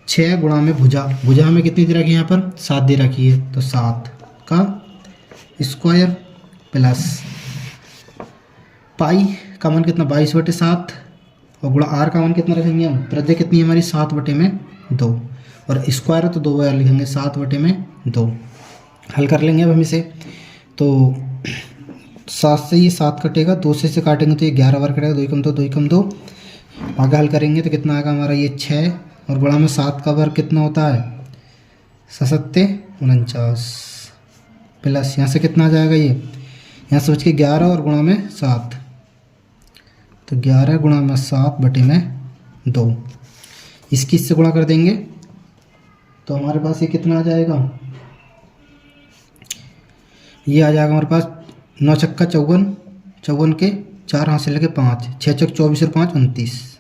6 गुणा में भुजा, भुजा हमें कितनी दे रखी है यहाँ पर, 7 दे रखी है, तो 7 का स्क्वायर प्लस पाई का मान कितना, 22/7, और गुणा आर का मान कितना रखेंगे हम, त्रिज्या कितनी है हमारी, 7/2, और स्क्वायर है तो 2 बार लिखेंगे, 7/2। हल कर लेंगे अब हम इसे। तो 7 से ये 7 कटेगा, 2 से काटेंगे तो ये 11 बार कटेगा, 2 कम 2, 2 कम 2। आगे हल करेंगे तो कितना आएगा हमारा, ये 6 और गुणा में 7 का वर्ग कितना होता है, 7×7 प्लस यहाँ से कितना आ जाएगा, ये यहाँ से बच के 11 और गुणा में 7, तो 11 गुणा में 7/2। इसकी इससे गुणा कर देंगे तो हमारे पास ये कितना आ जाएगा, ये आ जाएगा हमारे पास 9 छक्का 54, 54 के 4 हाथ से लगे 5, 6 चौक 24 और 5 29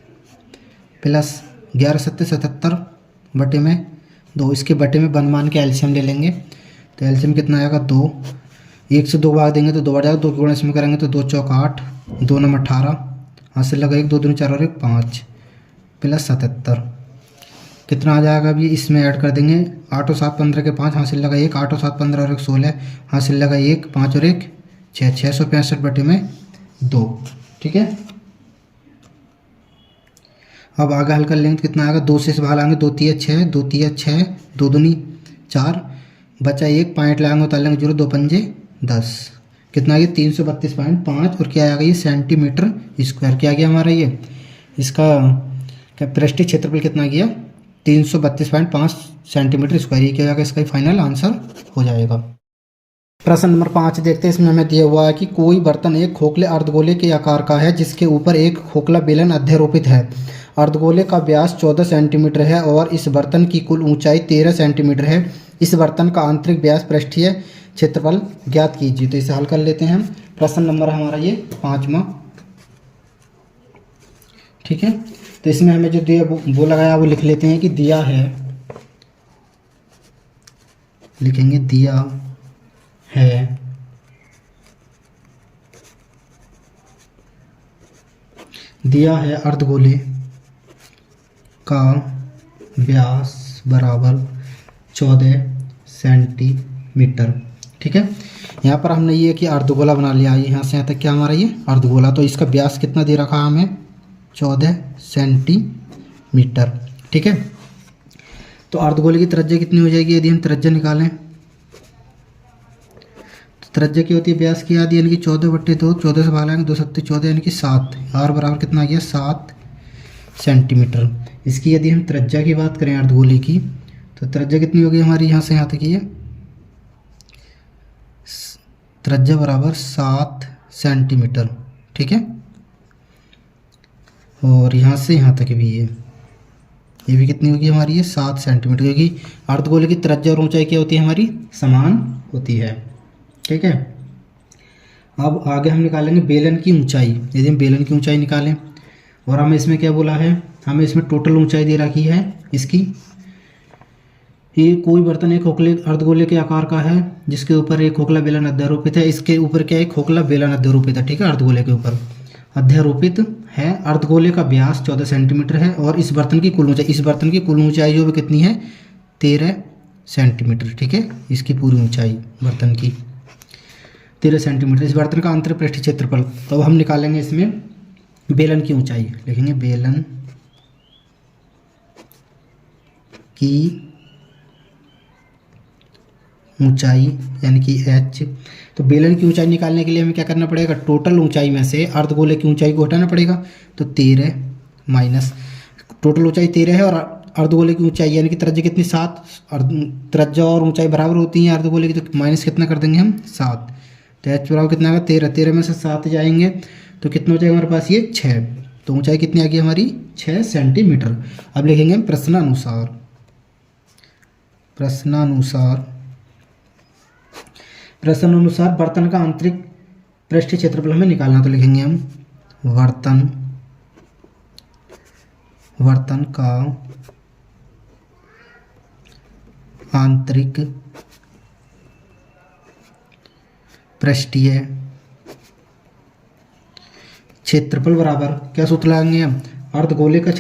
प्लस 11 7 77/2। इसके बटे में बन मान के एलसीएम ले लेंगे, तो एलसीएम कितना आएगा, 2। 1 से 2 भाग देंगे तो 2 बार जाएगा, 2 के गुणा इसमें करेंगे तो 2 चौक 8, 2 9 18, हाथ से लगा 1, 2 दूनी 4 और 1 5 प्लस 77। कितना आ जाएगा, अभी इसमें ऐड कर देंगे, 8 और 7 15 के 5, हाथ से लगा 1, 8 और 7 15 और 1 16, हाथ से लगा 1, 5 और 1 6, 665/2। ठीक है, अब आगे हल कर लेंगे तो कितना आएगा, 2 से बाहर आएंगे, 2 3 6, 2 3 6, 2 दूनी 4, बचा 1 पॉइंट लगाएंगे, उतार लेंगे 0, 2 पंजे 10, कितना आ गया 332.5 और क्या आ गया ये सेंटीमीटर स्क्वायर। क्या गया हमारा ये इसका पृष्ठीय क्षेत्रफल कितना गया 332.5 सेंटीमीटर स्क्वायर। ये क्या जाएगा इसका फाइनल आंसर हो जाएगा। प्रश्न नंबर 5 देखते हैं। इसमें हमें दिया हुआ है कि कोई बर्तन एक खोखले अर्धगोले के आकार का है जिसके ऊपर एक खोखला बेलन अध्यारोपित है। अर्धगोले का व्यास 14 सेंटीमीटर है और इस बर्तन की कुल ऊंचाई 13 सेंटीमीटर है। इस बर्तन का आंतरिक व्यास पृष्ठीय क्षेत्रफल ज्ञात कीजिए। तो इसे हल कर लेते हैं हम। प्रश्न नंबर हमारा ये 5वां, ठीक है। तो इसमें हमें जो दिया वो लगाया वो लिख लेते हैं कि दिया है, लिखेंगे दिया है अर्धगोले का व्यास बराबर 14 सेंटीमीटर, ठीक है। यहाँ पर हमने ये कि अर्धगोला बना लिया, यहाँ से यहाँ तक क्या हमारा ये अर्धगोला। तो इसका व्यास कितना दे रखा है हमें 14 सेंटीमीटर, ठीक है। तो अर्धगोले की त्रिज्या कितनी हो जाएगी यदि हम त्रिज्या निकालें। तो त्रिज्या की होती है व्यास की आधी, यानी कि 14/2, 14 से भाग 2 7 14, यानी कि 7। आर बराबर कितना आ गया 7 सेंटीमीटर। इसकी यदि हम त्रिज्या की बात करें अर्धगोले की, तो त्रिज्या कितनी होगी हमारी यहाँ से यहाँ तक ये त्रिज्या बराबर 7 सेंटीमीटर, ठीक है। और यहाँ से यहाँ तक भी ये भी कितनी होगी हमारी ये 7 सेंटीमीटर, क्योंकि अर्धगोले की त्रिज्या और ऊंचाई क्या होती है हमारी समान होती है, ठीक है। अब आगे हम निकालेंगे बेलन की ऊंचाई। यदि हम बेलन की ऊंचाई निकालें और हमें इसमें क्या बोला है, हमें इसमें टोटल ऊंचाई दे रखी है इसकी। ये कोई बर्तन एक खोखले अर्धगोले के आकार का है जिसके ऊपर एक खोखला बेलन अध्यारोपित है। इसके ऊपर क्या है खोखला बेलन अध्यारोपित है, ठीक है। अर्धगोले के ऊपर अध्यारोपित है। अर्धगोले का व्यास 14 सेंटीमीटर है और इस बर्तन की कुल ऊंचाई जो कितनी है 13 सेंटीमीटर, ठीक है। इसकी पूरी ऊंचाई बर्तन की 13 सेंटीमीटर। इस बर्तन का आंतरिक पृष्ठीय क्षेत्रफल, तो अब हम निकालेंगे इसमें बेलन की ऊंचाई। लिखेंगे बेलन की ऊंचाई यानी कि h। तो बेलन की ऊंचाई निकालने के लिए हमें क्या करना पड़ेगा, टोटल ऊंचाई में से अर्धगोले की ऊंचाई को हटाना पड़ेगा। तो 13 माइनस टोटल ऊंचाई 13 है और अर्धगोले की ऊंचाई यानी कि त्रिज्या कितनी 7, त्रिज्या और ऊंचाई बराबर होती हैं अर्धगोले की, तो माइनस कितना कर देंगे हम 7। तो h बराबर कितना आएगा 13, 13 में से 7 जाएंगे तो कितना हो जाएगा हमारे पास ये 6। तो ऊंचाई कितनी आ गई हमारी 6 सेंटीमीटर। अब लिखेंगे हम प्रश्नानुसार बर्तन का आंतरिक पृष्ठीय क्षेत्रफल हमें निकालना। तो लिखेंगे हम बर्तन का आंतरिक पृष्ठीय क्षेत्रफल बराबर क्या सूत्र लगाएंगे हम, अर्धगोले का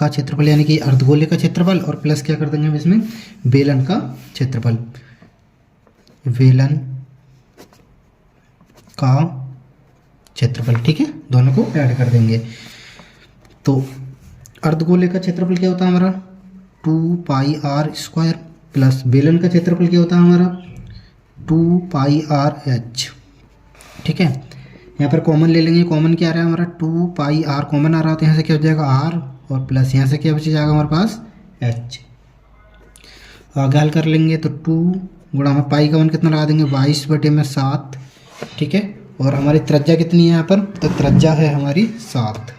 क्षेत्रफल यानी कि अर्धगोले का क्षेत्रफल और प्लस क्या कर देंगे हम इसमें बेलन का क्षेत्रफल, ठीक है। दोनों को ऐड कर देंगे। तो अर्धगोले का क्षेत्रफल क्या होता है हमारा 2πr² प्लस बेलन का क्षेत्रफल क्या होता है हमारा 2πrh, ठीक है। यहाँ पर कॉमन ले लेंगे। कॉमन क्या आ रहा है हमारा 2πr कॉमन आ रहा है, तो यहाँ से क्या हो जाएगा r और प्लस यहाँ से क्या बच जाएगा हमारे पास h। आगे हल कर लेंगे तो 2 गुणा में पाई का मान कितना लगा देंगे 22/7, ठीक है। और हमारी त्रिज्या कितनी है यहाँ पर, तो त्रिज्या है हमारी 7।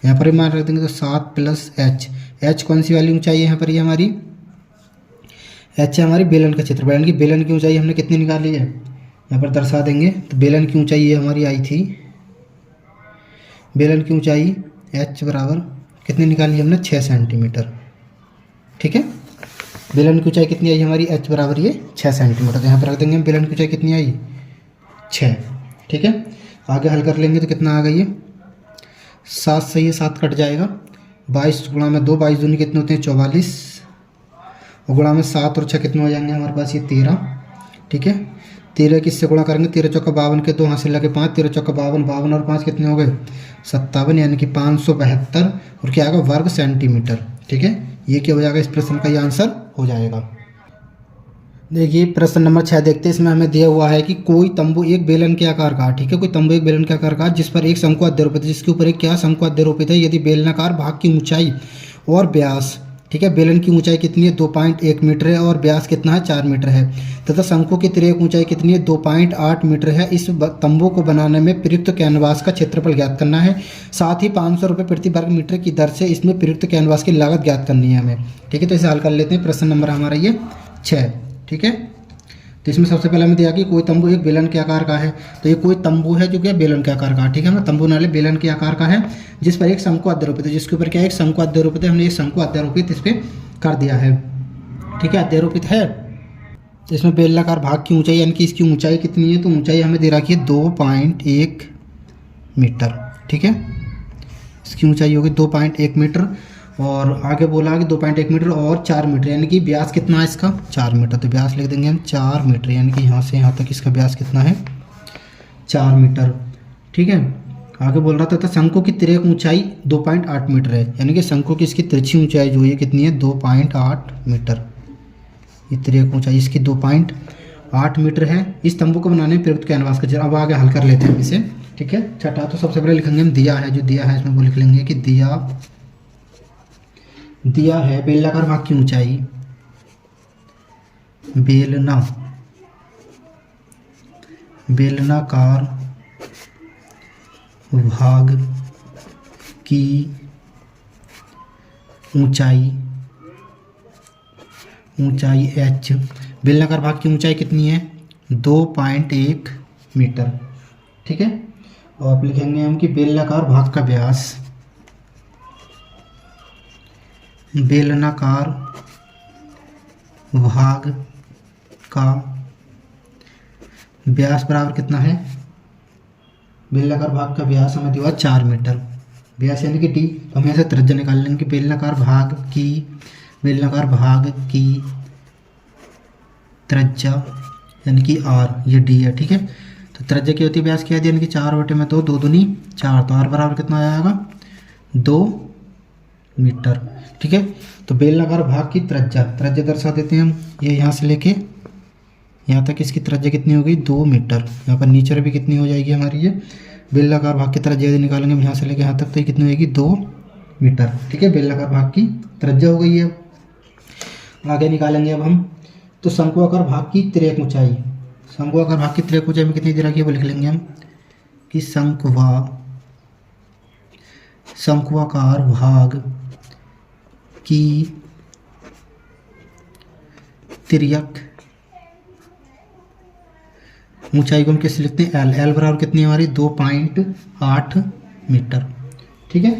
यहाँ पर मान रख देंगे तो 7 प्लस h कौन सी वाली ऊंचाई है यहाँ पर, ये हमारी h है हमारी बेलन का क्षेत्रफल, यानी कि बेलन की ऊंचाई हमने कितनी निकाली है यहाँ पर दर्शा देंगे। तो बेलन की ऊंचाई ये हमारी आई थी, बेलन की ऊंचाई h बराबर कितनी निकाली हमने 6 सेंटीमीटर, ठीक है। बेलन की ऊंचाई कितनी आई हमारी h बराबर ये 6 सेंटीमीटर। तो यहाँ पर रख देंगे हम बेलन की ऊंचाई कितनी आई 6, ठीक है। आगे हल कर लेंगे तो कितना आ गई ये 7 से ये 7 कट जाएगा, 22 गुणा में 2, 22 दूनी कितने होते हैं 44 और गुणा में 7 और 6 कितने हो जाएंगे हमारे पास ये 13, ठीक है। 13 किससे गुणा करेंगे, 13 चौका 52 के 2 हासिल लगे 5, 13 चौका 52, 52 और 5 कितने हो गए 57, यानी कि 572 और क्या आएगा वर्ग सेंटीमीटर। ठीक है, ये क्या हो जाएगा, इस प्रश्न का ये आंसर हो जाएगा। देखिए प्रश्न नंबर 6 देखते हैं। इसमें हमें दिया हुआ है कि कोई तंबू एक बेलन के आकार का, ठीक है, कोई तंबू एक बेलन के आकार का जिस पर एक शंकु अध्यारोपित है, जिसके ऊपर एक क्या शंकु अध्यारोपित है, यदि बेलनाकार भाग की ऊंचाई और व्यास, ठीक है, बेलन की ऊंचाई कितनी है 2.1 मीटर है और व्यास कितना है 4 मीटर है, तथा शंकु की तिर्यक ऊंचाई कितनी है 2.8 मीटर है। इस तंबू को बनाने में प्रयुक्त कैनवास का क्षेत्रफल ज्ञात करना है, साथ ही 500 रुपये प्रति वर्ग मीटर की दर से इसमें प्रयुक्त कैनवास की लागत ज्ञात करनी है हमें। ठीक है, तो इसे हल कर लेते हैं। प्रश्न नंबर हमारा ये 6। ठीक है, तो इसमें सबसे पहले हमें दिया कि कोई तंबू एक बेलन के आकार का है, तो ये कोई तंबू है जो कि बेलन के आकार का है। ठीक है, हमें तंबू नाले बेलन के आकार का है जिस पर एक शंकु अध्यारोपित है, जिसके ऊपर क्या है एक शंकु अध्यारोपित है, हमने एक शंकु अध्यारोपित इस पर कर दिया है। ठीक है, अध्यारोपित है। तो इसमें बेलनाकार भाग की ऊंचाई यानी कि इसकी ऊंचाई कितनी है, तो ऊंचाई हमें दे रखी है 2.1 मीटर। ठीक है, इसकी ऊंचाई होगी 2.1 मीटर और आगे बोला कि 2.1 मीटर और 4 मीटर, यानी कि व्यास कितना है इसका 4 मीटर, तो व्यास लिख देंगे हम 4 मीटर, यानी कि यहाँ से यहाँ तक इसका व्यास कितना है 4 मीटर। ठीक है, आगे बोल रहा था शंकु की तिर्यक ऊंचाई 2.8 मीटर है, यानी कि शंकु की इसकी तिरछी ऊंचाई जो है कितनी है 2.8 मीटर, ये तिर्यक ऊंचाई इसकी 2.8 मीटर है। इस तंबू को बनाने में प्रयुक्त कैनवास का, अब आगे हल कर लेते हैं इसे। ठीक है, छठा तो सबसे पहले लिखेंगे हम दिया है, जो दिया है इसमें वो लिख लेंगे कि दिया है बेलनाकार भाग की ऊंचाई, बेलनाकार भाग की ऊंचाई h, बेलनाकार भाग की ऊंचाई कितनी है 2.1 मीटर। ठीक है, और अब लिखेंगे हम कि बेलनाकार भाग का व्यास, बेलनाकार भाग का व्यास बराबर कितना है, बेलनाकार भाग का व्यास हमें दिया 4 मीटर, व्यास यानी कि डी, तो हम यहाँ से त्रिज्या निकाल लेंगे कि बेलनाकार भाग की त्रिज्या यानी कि आर, ये डी है। ठीक है, तो त्रिज्या की होती है व्यास क्या है यानी कि 4/2, 2 दूनी 4, तो आर बराबर कितना आएगा 2 मीटर। ठीक है, तो बेलनाकार भाग की त्रिज्या दर्शा देते हैं हम, ये यहाँ से लेके यहाँ तक इसकी त्रिज्या कितनी हो गई 2 मीटर, यहाँ पर नीचे भी कितनी हो जाएगी हमारी ये बेलनाकार भाग की त्रिज्या यदि निकालेंगे हम यहाँ से लेके यहाँ तक, तो ये कितनी होगी 2 मीटर। ठीक है, बेलनाकार भाग की त्रिज्या हो गई है। आगे निकालेंगे अब हम, तो शंकुआकार भाग की तिर्यक ऊंचाई, शंकुआकार भाग की तिर्यक ऊंचाई में कितनी दे रखी है वो लिख लेंगे हम कि शंकुआकार भाग की तिर्यक ऊंचाई को हम कैसे लिखते हैं एल बराबर कितनी है हमारी 2.8 मीटर। ठीक है,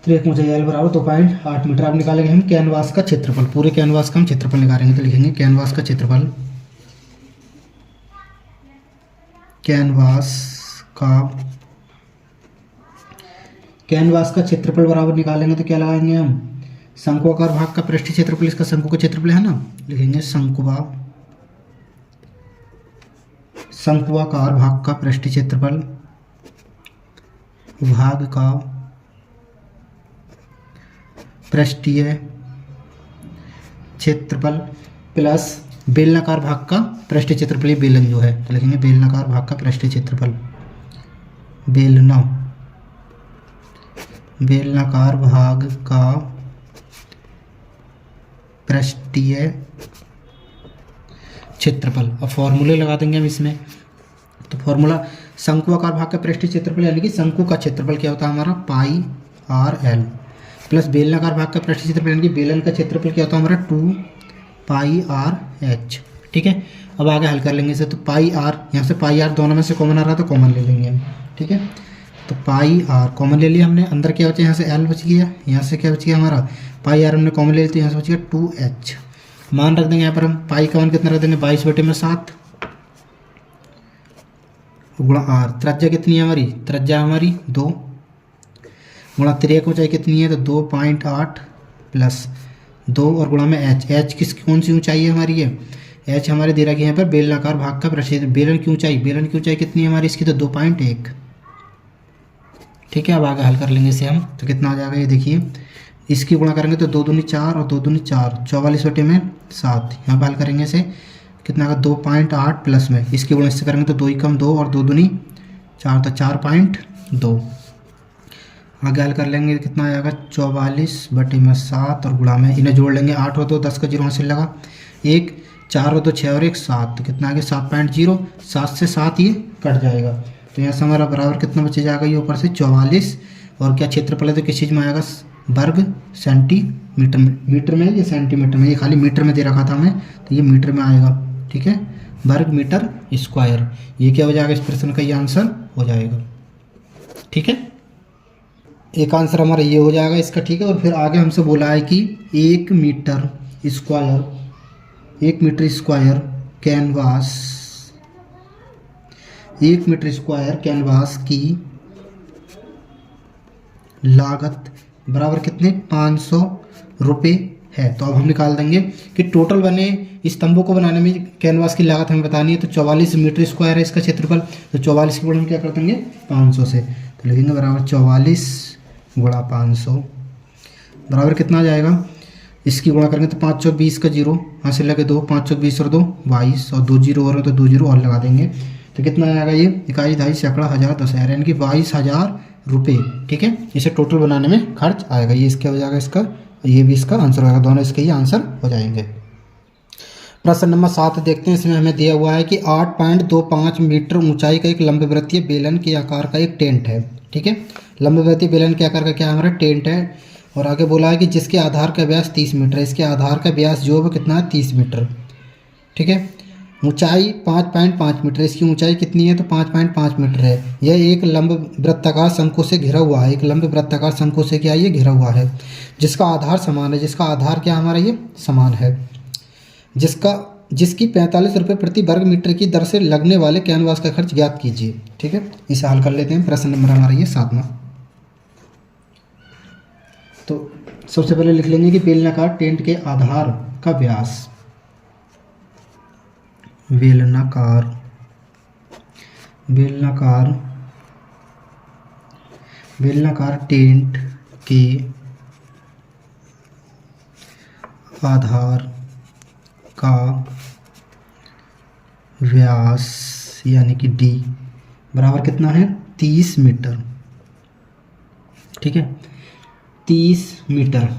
तिर्यक ऊंचाई एल बराबर 2.8 मीटर। अब निकालेंगे हम कैनवास का क्षेत्रफल, पूरे कैनवास का हम क्षेत्रफल निकालेंगे, तो लिखेंगे कैनवास का क्षेत्रफल, कैनवास का क्षेत्रफल बराबर निकालेंगे तो क्या लगाएंगे हम, शंकुआकार भाग का पृष्ठीय क्षेत्रफल, इसका शंकु का क्षेत्रफल है ना, लिखेंगे शंकुआकार भाग का पृष्ठीय क्षेत्रफल, भाग का पृष्ठीय क्षेत्रफल प्लस बेलनाकार भाग का पृष्ठीय क्षेत्रफल, बेलन जो है, तो लिखेंगे बेलनाकार भाग का पृष्ठीय क्षेत्रफल, बेलनाकार भाग का पृष्ठीय क्षेत्रफल। अब फॉर्मूले लगा देंगे हम इसमें, तो फॉर्मूला शंकुआकार भाग का पृष्ठीय क्षेत्रफल यानी कि शंकु का क्षेत्रफल क्या होता है हमारा पाई आर एल, प्लस बेलनाकार भाग का पृष्ठीय क्षेत्रफल यानी कि बेलन का क्षेत्रफल क्या होता है हमारा 2 पाई आर एच। ठीक है, अब आगे हल कर लेंगे इसे, तो पाई आर, यहाँ से पाई आर दोनों में से कॉमन आ रहा है तो कॉमन ले लेंगे हम। ठीक है, तो पाई आर कॉमन ले लिया हमने, अंदर क्या बचा यहाँ से एल बच गया, यहाँ से क्या बच गया हमारा पाई आर हमने कॉमन ले लिया, तो यहाँ से बच गया 2h, मान रख देंगे यहाँ पर हम, पाई का मान कितना रख देंगे 22/7 गुणा आर, त्रिज्या कितनी है हमारी, त्रिज्या हमारी 2 गुणा तिर्यक ऊंचाई कितनी है तो 2.8 प्लस 2 और गुणा में h, किस कौन सी ऊंचाई है हमारी, एच हमारे दे रखी है यहाँ पर बेलनाकार भाग का पृष्ठीय बेलन की ऊंचाई कितनी है हमारी इसकी, तो 2.1। ठीक है, अब आगे हल कर लेंगे इसे हम, तो कितना आ जाएगा ये देखिए, इसकी गुणा करेंगे तो 2 दूनी 4 और 2 दूनी 4, 44/7। यहाँ पर हल करेंगे इसे, कितना आएगा 2.8 प्लस में इसकी गुणा इससे करेंगे तो 2 ही कम 2 और 2 दूनी 4, तो 4.2। आगे हल कर लेंगे, कितना आएगा 44/7 और गुणा में इन्हें जोड़ लेंगे, 8 हो तो 10 का 0 हासिल लगा, 1 4 हो तो 6 और 1 7, तो कितना आ गया 7.0। 7 से 7 ये कट जाएगा, तो यहाँ से हमारा बराबर कितना बचे जाएगा, ये ऊपर से 44 और क्या क्षेत्रफल है तो किस चीज़ में आएगा, वर्ग सेंटीमीटर में, मीटर में या सेंटीमीटर में, ये खाली मीटर में दे रखा था हमें तो ये मीटर में आएगा। ठीक है, वर्ग मीटर स्क्वायर, ये क्या हो जाएगा इस प्रश्न का, ये आंसर हो जाएगा। ठीक है, एक आंसर हमारा ये हो जाएगा इसका। ठीक है, और फिर आगे हमसे बोला है कि 1 metre square canvas, 1 metre square canvas की लागत बराबर कितने, 500 रुपये है। तो अब हम निकाल देंगे कि टोटल बने स्तंभों को बनाने में कैनवास की लागत हमें बतानी है, तो 44 मीटर स्क्वायर है इसका क्षेत्रफल, तो 44 की गुणा हम क्या कर देंगे 500 से, तो लिखेंगे बराबर 44 गुणा 500 बराबर कितना आ जाएगा, इसकी गुणा करेंगे तो 5 चौक 20 का 0 हासिल लगे 2, 5 चौक 20 और 2 22 और 2 0 और तो 2 0 और लगा देंगे, तो कितना आएगा ये, इकाई दहाई सैकड़ा हज़ार 10,000 यानी कि 22,000 रुपये। ठीक है, इसे टोटल बनाने में खर्च आएगा, ये इसका हो जाएगा इसका, ये भी इसका आंसर होगा, दोनों इसके ही आंसर हो जाएंगे। प्रश्न नंबर 7 देखते हैं, इसमें हमें दिया हुआ है कि 8.25 मीटर ऊंचाई का एक लंबवृत्तीय बेलन के आकार का एक टेंट है। ठीक है, लंबवृत्तीय बेलन के आकार का क्या हमारा टेंट है, और आगे बोला है कि जिसके आधार का व्यास 30 मीटर है, इसके आधार का व्यास जो है कितना है 30 मीटर। ठीक है, ऊंचाई 5.5 मीटर, इसकी ऊंचाई कितनी है तो 5.5 मीटर है। यह एक लंब वृत्ताकार शंकु से घिरा हुआ है, एक लंब वृत्ताकार शंकु से क्या ये घिरा हुआ है, जिसका आधार समान है, जिसका आधार क्या हमारा ये समान है, जिसकी 45 रुपये प्रति वर्ग मीटर की दर से लगने वाले कैनवास का खर्च ज्ञात कीजिए। ठीक है, इसे हल कर लेते हैं, प्रश्न नंबर हमारा ये 7वां। तो सबसे पहले लिख लेंगे कि बेलनाकार टेंट के आधार का व्यास, बेलनाकार टेंट के आधार का व्यास यानी कि d बराबर कितना है 30 मीटर। ठीक है, 30 मीटर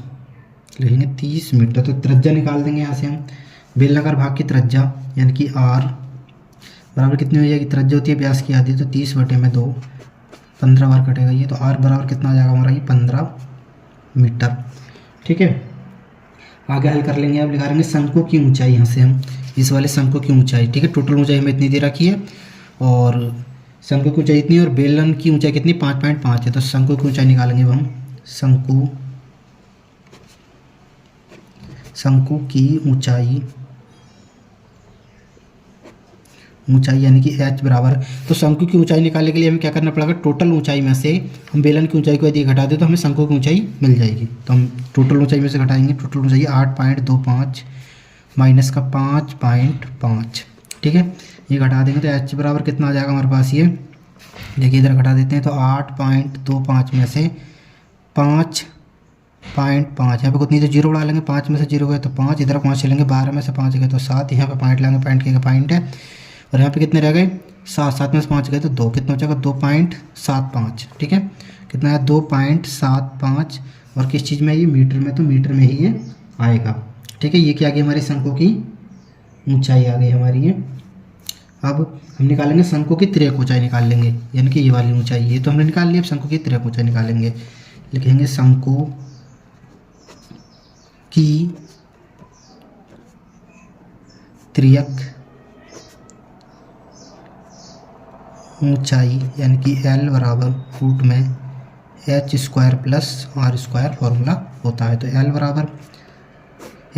लिखेंगे, 30 मीटर। तो त्रिज्या निकाल देंगे यहाँ से हम, बेलनाकार भाग की त्रिज्या यानी कि r बराबर कितनी हो जाएगी, त्रिज्या होती है व्यास की आधी, तो 30/2 15 बार कटेगा ये, तो r बराबर कितना आ जाएगा हमारा ये 15 मीटर। ठीक है, आगे हल कर लेंगे, अब लिखा लेंगे शंकु की ऊंचाई, यहाँ से हम इस वाले शंकु की ऊंचाई। ठीक है, टोटल ऊंचाई हमें इतनी दे रखी है और शंकु की ऊंचाई इतनी और बेलन की ऊंचाई कितनी 5.5 है, तो शंकु की ऊंचाई निकालेंगे अब हम, शंकु की ऊंचाई यानी कि h बराबर, तो शंकु की ऊंचाई निकालने के लिए हमें क्या करना पड़ेगा, टोटल ऊंचाई में से हम बेलन की ऊंचाई को यदि घटा दें तो हमें शंकु की ऊंचाई मिल जाएगी। तो हम टोटल ऊंचाई में से घटाएंगे, टोटल ऊंचाई 8.25 माइनस का 5.5। ठीक है, ये घटा देंगे तो h बराबर कितना आ जाएगा हमारे पास, ये देखिए इधर घटा देते हैं, तो 8.25 में से 5.5 यहाँ पे कितनी, तो 0 उड़ा लेंगे, 5 में से 0 गए तो 5, इधर 5 चलेंगे, 12 में से 5 गए तो 7, यहाँ पे पॉइंट लेंगे, पॉइंट के पॉइंट है, और यहाँ पे कितने रह गए 7, 7 में से 5 गए तो 2, कितना हो जाएगा 2.75। ठीक है, कितना है 2.75, और किस चीज़ में ये मीटर में, तो मीटर में ही ये आएगा। ठीक है, ये क्या आ गई हमारी शंकु की ऊंचाई आ गई हमारी ये। अब हम निकालेंगे शंकु की तिर्यक ऊंचाई निकाल लेंगे, यानी कि ये वाली ऊंचाई, ये तो हमने निकाल ली, अब शंकु की तिर्यक ऊंचाई निकालेंगे। लिखेंगे शंकु की तिर्यक ऊंचाई यानी कि L बराबर फुट में h square plus r square formula होता है। तो L बराबर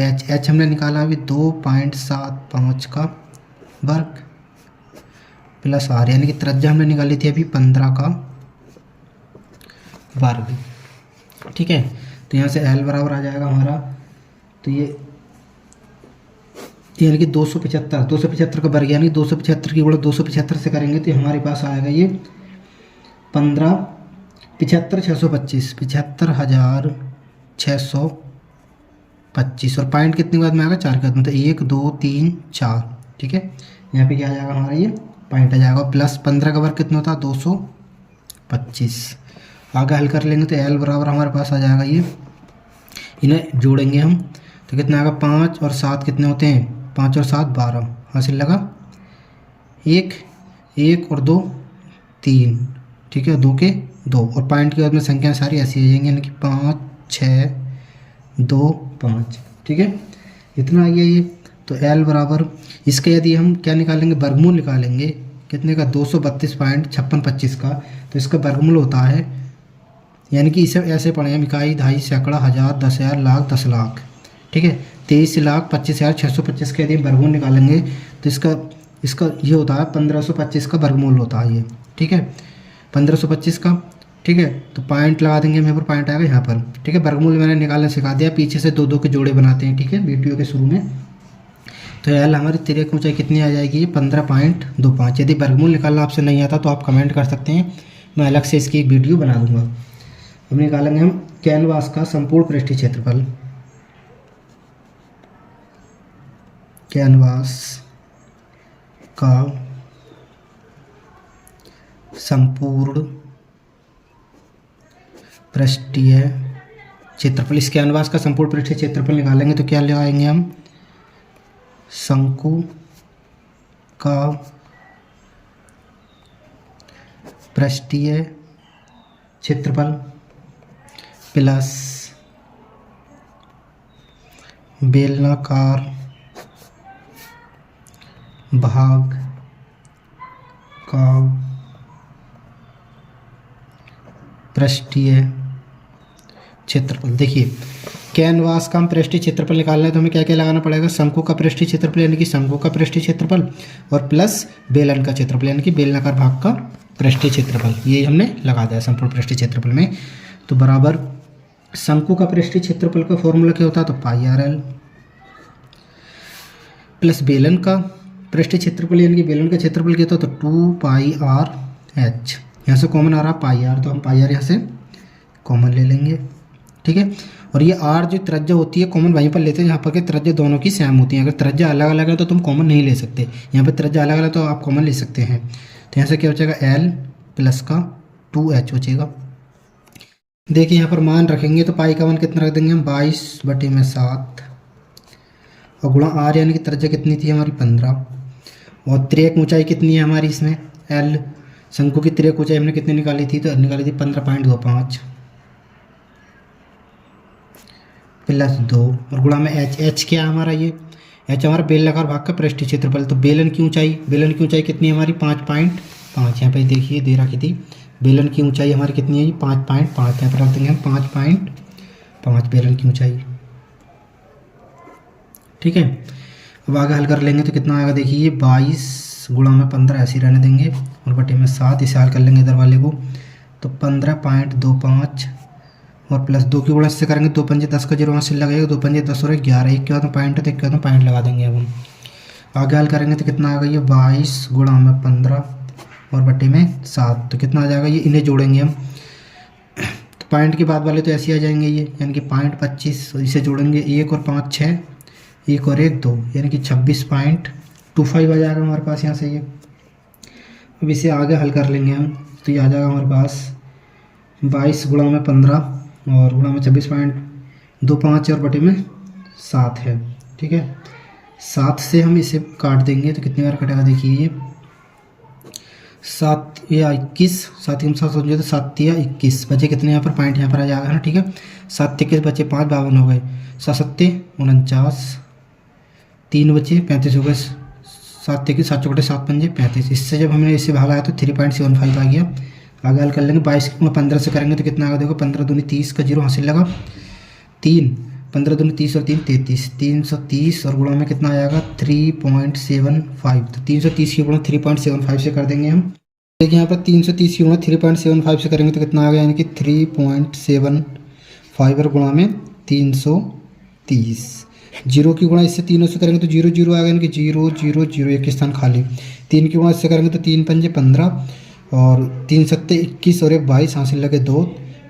h हमने निकाला अभी 2.75 का वर्ग प्लस r, यानी कि त्रिज्या हमने निकाली थी अभी 15 का वर्ग। ठीक है, तो यहाँ से L बराबर आ जाएगा हमारा, तो ये यानी कि 275 का वर्ग, यानी 275 की गुणा 275 से करेंगे तो हमारे पास आएगा ये 15 75 625 75,625 और पॉइंट कितने के बाद में आएगा 4 के बाद में, तो 1 2 3 4। ठीक है, यहाँ पे क्या आ जाएगा हमारा ये पॉइंट आ जाएगा, प्लस 15 का वर्ग कितना होता है 225। आगे हल कर लेंगे तो एल बराबर हमारे पास आ जाएगा ये, इन्हें जोड़ेंगे हम तो कितना आएगा 5 और 7 कितने होते हैं 5 और 7 12, हासिल लगा 1 1 और 2 3। ठीक है, 2 के 2 और पॉइंट के बाद में संख्या सारी ऐसी आ जाएंगी, यानी कि 5 6 2 5। ठीक है, इतना आ गया ये। तो एल बराबर इसका यदि हम क्या निकालेंगे वर्गमूल निकालेंगे कितने का 232.5625 का, तो इसका वर्गमूल होता है, यानी कि इसे ऐसे पढ़े हम इकाई दहाई सैकड़ा हज़ार 10,000 लाख 10 लाख। ठीक है, 23,25,625 के यदि हम वर्गमूल निकालेंगे तो इसका ये होता है 1525 का वर्गमूल होता है ये। ठीक है, 1525 का। ठीक है, तो पॉइंट लगा देंगे हम, यहाँ पर पॉइंट आएगा यहाँ पर। ठीक है, वर्गमूल मैंने निकालना सिखा दिया, पीछे से 2 2 के जोड़े बनाते हैं। ठीक है, वीडियो के शुरू में। तो एल हमारी तिरक की ऊंचाई कितनी आ जाएगी 15.25। यदि वर्गमूल निकालना आपसे नहीं आता तो आप कमेंट कर सकते हैं, मैं अलग से इसकी एक वीडियो बना दूंगा। अब निकालेंगे हम कैनवास का संपूर्ण पृष्ठीय क्षेत्रफल। कैनवास का संपूर्ण पृष्ठीय क्षेत्रफल, इस कैनवास का संपूर्ण पृष्ठीय क्षेत्रफल निकालेंगे तो क्या लगाएंगे हम, शंकु का पृष्ठीय क्षेत्रफल प्लस बेलनाकार भाग का पृष्ठीय क्षेत्रफल। देखिए, कैनवास का हम पृष्ठीय क्षेत्रफल निकालना है तो हमें क्या क्या लगाना पड़ेगा, शंकु का पृष्ठीय क्षेत्रफल यानी कि शंकु का पृष्ठीय क्षेत्रफल और प्लस बेलन का क्षेत्रफल यानी कि बेलनाकार भाग का पृष्ठीय क्षेत्रफल, ये हमने लगा दिया संपूर्ण पृष्ठीय क्षेत्रफल में। तो बराबर शंकु का पृष्ठीय क्षेत्रफल का फॉर्मूला क्या होता है, तो पाई आर एल प्लस बेलन का पृष्ठीय क्षेत्रफल यानी कि बेलन का क्षेत्रफल क्या होता है, तो 2 पाई आर एच। यहाँ से कॉमन आ रहा पाई आर, तो हम पाई आर यहाँ से कॉमन ले लेंगे। ठीक है, और ये आर जो त्रिज्या होती है कॉमन वहीं पर लेते हैं जहाँ पर के त्रिज्या दोनों की सेम होती है। अगर त्रिज्या अलग अलग है तो तुम कॉमन नहीं ले सकते, यहाँ पर त्रिज्या अलग अलग तो आप कॉमन ले सकते हैं। तो यहाँ से क्या बचेगा एल प्लस का 2h बचेगा। देखिए यहाँ पर मान रखेंगे तो पाई का मान कितना रख देंगे हम 22/7 और गुणा आर यानी कि त्रिज्या कितनी थी हमारी 15 और तिर्यक ऊंचाई कितनी है हमारी इसमें एल, शंकु की तिर्यक ऊंचाई हमने कितनी निकाली थी, तो निकाली थी 15.25 प्लस 2 और गुणा में एच क्या है हमारा, ये एच हमारा बेलनाकार भाग का पृष्ठीय क्षेत्रफल। तो बेलन की ऊंचाई कितनी है हमारी 5.5। यहाँ पे देखिए दे रखी थी बेलन की ऊंचाई हमारी कितनी है 5.5, यहाँ पर रख देंगे हम 5.5 बेलन की ऊंचाई। ठीक है, अब आगे हल कर लेंगे तो कितना आएगा, देखिए 22 गुणा में 15 ऐसे ही रहने देंगे और बटे में 7, इसे हल कर लेंगे इधर वाले को तो 15.25 और प्लस 2 की गुणा से करेंगे 2 पंजे 10 का 0 से लगेगा, 2 पंजे 10 और 11, एक के बाद में पॉइंट है तो एक के बाद में पॉइंट लगा देंगे। अब हम आगे हल करेंगे तो कितना आ गया ये 22 गुणा में 15 और बटे में 7, तो कितना आ जाएगा ये, इन्हें जोड़ेंगे हम तो पॉइंट के बाद वाले तो ऐसे आ जाएंगे ये, यानी कि 25 इसे जोड़ेंगे 1 और 5 6, 1 और 1 2 यानी कि 26.25 आ जाएगा हमारे पास यहाँ से ये। अब इसे आगे हल कर लेंगे हम तो ये आ जाएगा हमारे पास 22 गुणा में 15 और गुणा में 26.25 और बटे में 7 है। ठीक है, 7 से हम इसे काट देंगे तो कितनी बार कटेगा, देखिए ये 7 या 21, 7 हम 7 समझे तो 7 या 21 बचे कितने यहाँ पर पॉइंट यहाँ पर आ जाएगा ना। ठीक है, 7 21 बचे 5 52 हो गए, 7 7 49, 3 बचे 35 हो गए, 7 21 7 चौकटे 7 पंजे 35। इससे जब हमने इसे भागा है तो 3.75 आ गया। आगे हल कर लेंगे 22 में 15 से करेंगे तो कितना आएगा, देखो 15 दूनी 30 का 0 हासिल लगा 3, 15 दूनी 30 और 3 33, 330 और गुणा में कितना आएगा 3.75। तो 330 की गुणा 3.75 से कर देंगे हम। देखिए यहाँ पर 330 की गुणा 3.75 से करेंगे तो कितना आ गया, यानी कि 3.75 और गुणा में 330। जीरो की गुणा इससे तीनों से करेंगे तो जीरो जीरो आएगा, यानी कि 0 0 0, एक स्थान खाली। 3 की गुणा इससे करेंगे तो 3 पंजे 15 और 3 सत्ते 21 और 1 22, हासिल लगे 2,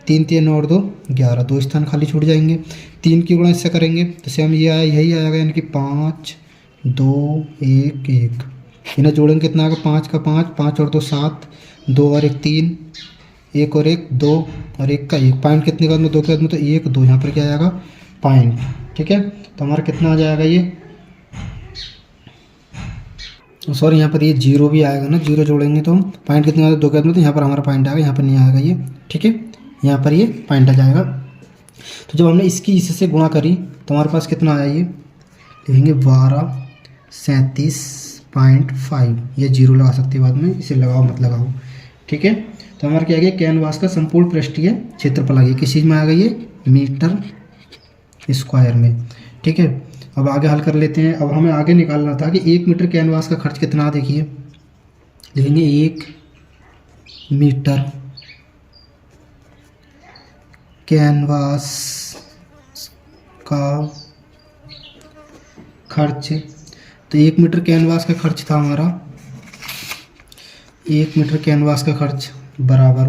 3 3 और 2 11, 2 स्थान खाली छूट जाएंगे। 3 की गुणा इससे करेंगे तो सेम ये आया, यही आएगा, यानी कि 5 2 1 1। इन्हें जोड़ेंगे कितना आएगा, 5 का 5, 5 और 2 7, 2 और 1 3, 1 और 1 2 और 1 का 1। पॉइंट कितने का, 2 के बाद में तो 1 2, यहाँ पर क्या आएगा पॉइंट। ठीक है, तो हमारा कितना आ जाएगा ये, सॉरी यहाँ पर ये 0 भी आएगा ना, 0 जोड़ेंगे तो हम पॉइंट कितने आएगा, 2 के बाद में, तो यहाँ पर हमारा पॉइंट आएगा, यहाँ पर नहीं आएगा ये। ठीक है, यहाँ पर ये पॉइंट आ जाएगा। तो जब हमने इसकी इससे गुणा करी तो हमारे पास कितना आया, ये लिखेंगे 1237.5। ये 0 लगा सकते हैं बाद में, इसे लगाओ मत लगाओ। ठीक है, तो हमारा क्या आ गया, कैनवास का संपूर्ण पृष्ठीय क्षेत्रफल आ गया, किस चीज़ में आ गई, ये मीटर स्क्वायर में। ठीक है, अब आगे हल कर लेते हैं। अब हमें आगे निकालना था कि 1 मीटर कैनवास का खर्च कितना, देखिए लिखेंगे 1 मीटर कैनवास का खर्च। तो 1 मीटर कैनवास का खर्च था हमारा, 1 मीटर कैनवास का खर्च बराबर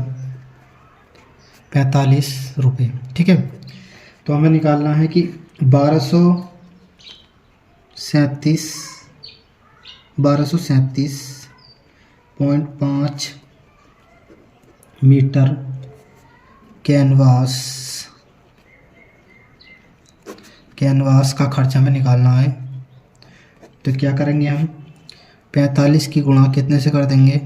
45 रुपये। ठीक है, तो हमें निकालना है कि 1237.5 मीटर कैनवास का खर्च हमें निकालना है। तो क्या करेंगे हम, 45 की गुणा कितने से कर देंगे,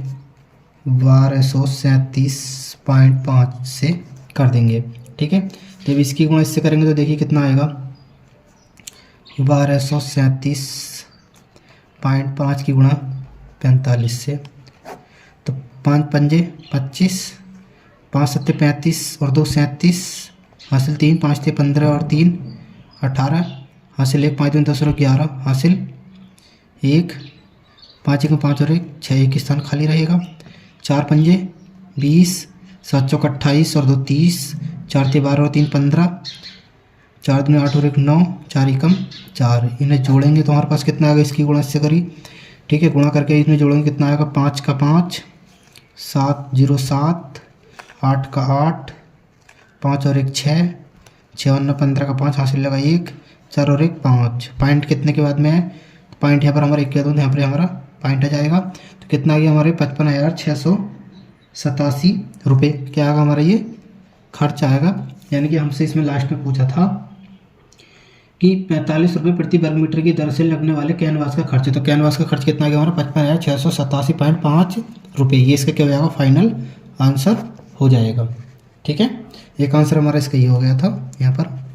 1237.5 से कर देंगे। ठीक है, जब इसकी गुणा इससे करेंगे तो देखिए कितना आएगा, 1237.5 की गुणा 45 से, तो 5 पंजे 25, 5 सत्ते 35 और 2 37, हासिल 3, 5 थे 15 और 3 18, हासिल 1, 5 दूनी 10 और 11, हासिल 1, 5 1 5 और 1 6, एक स्थान खाली रहेगा। 4 पंजे 20, 7 चौक 28 और 2 30, 4 थे 12 और 3 15, 4 दूनी 8 और 1 9, 4 एकम 4। इन्हें जोड़ेंगे तो हमारे पास कितना आएगा, इसकी गुणा इससे करी। ठीक है, गुणा करके इसमें जोड़ेंगे कितना आएगा, 5 का 5, 7 0 7, 8 का 8, 5 और 1 6, 6 और 9 15 का 5, हासिल लगा 1, 4 और 1 5। पॉइंट कितने के बाद में है, पॉइंट यहाँ पर हमारा 1 के बाद यहाँ पर हमारा पॉइंट आ जाएगा। तो कितना आ गया हमारे 55,687 रुपये क्या आएगा हमारा ये खर्च आएगा। यानी कि हमसे इसमें लास्ट में पूछा था कि 45 रुपये प्रति वर्ग मीटर की दर से लगने वाले कैनवास का खर्च है। तो कैनवास का खर्च कितना आ गया हमारा 55,687.5 रुपये। ये इसका क्या हो जाएगा, फाइनल आंसर हो जाएगा। ठीक है, एक आंसर हमारा इसका ये हो गया था यहाँ पर।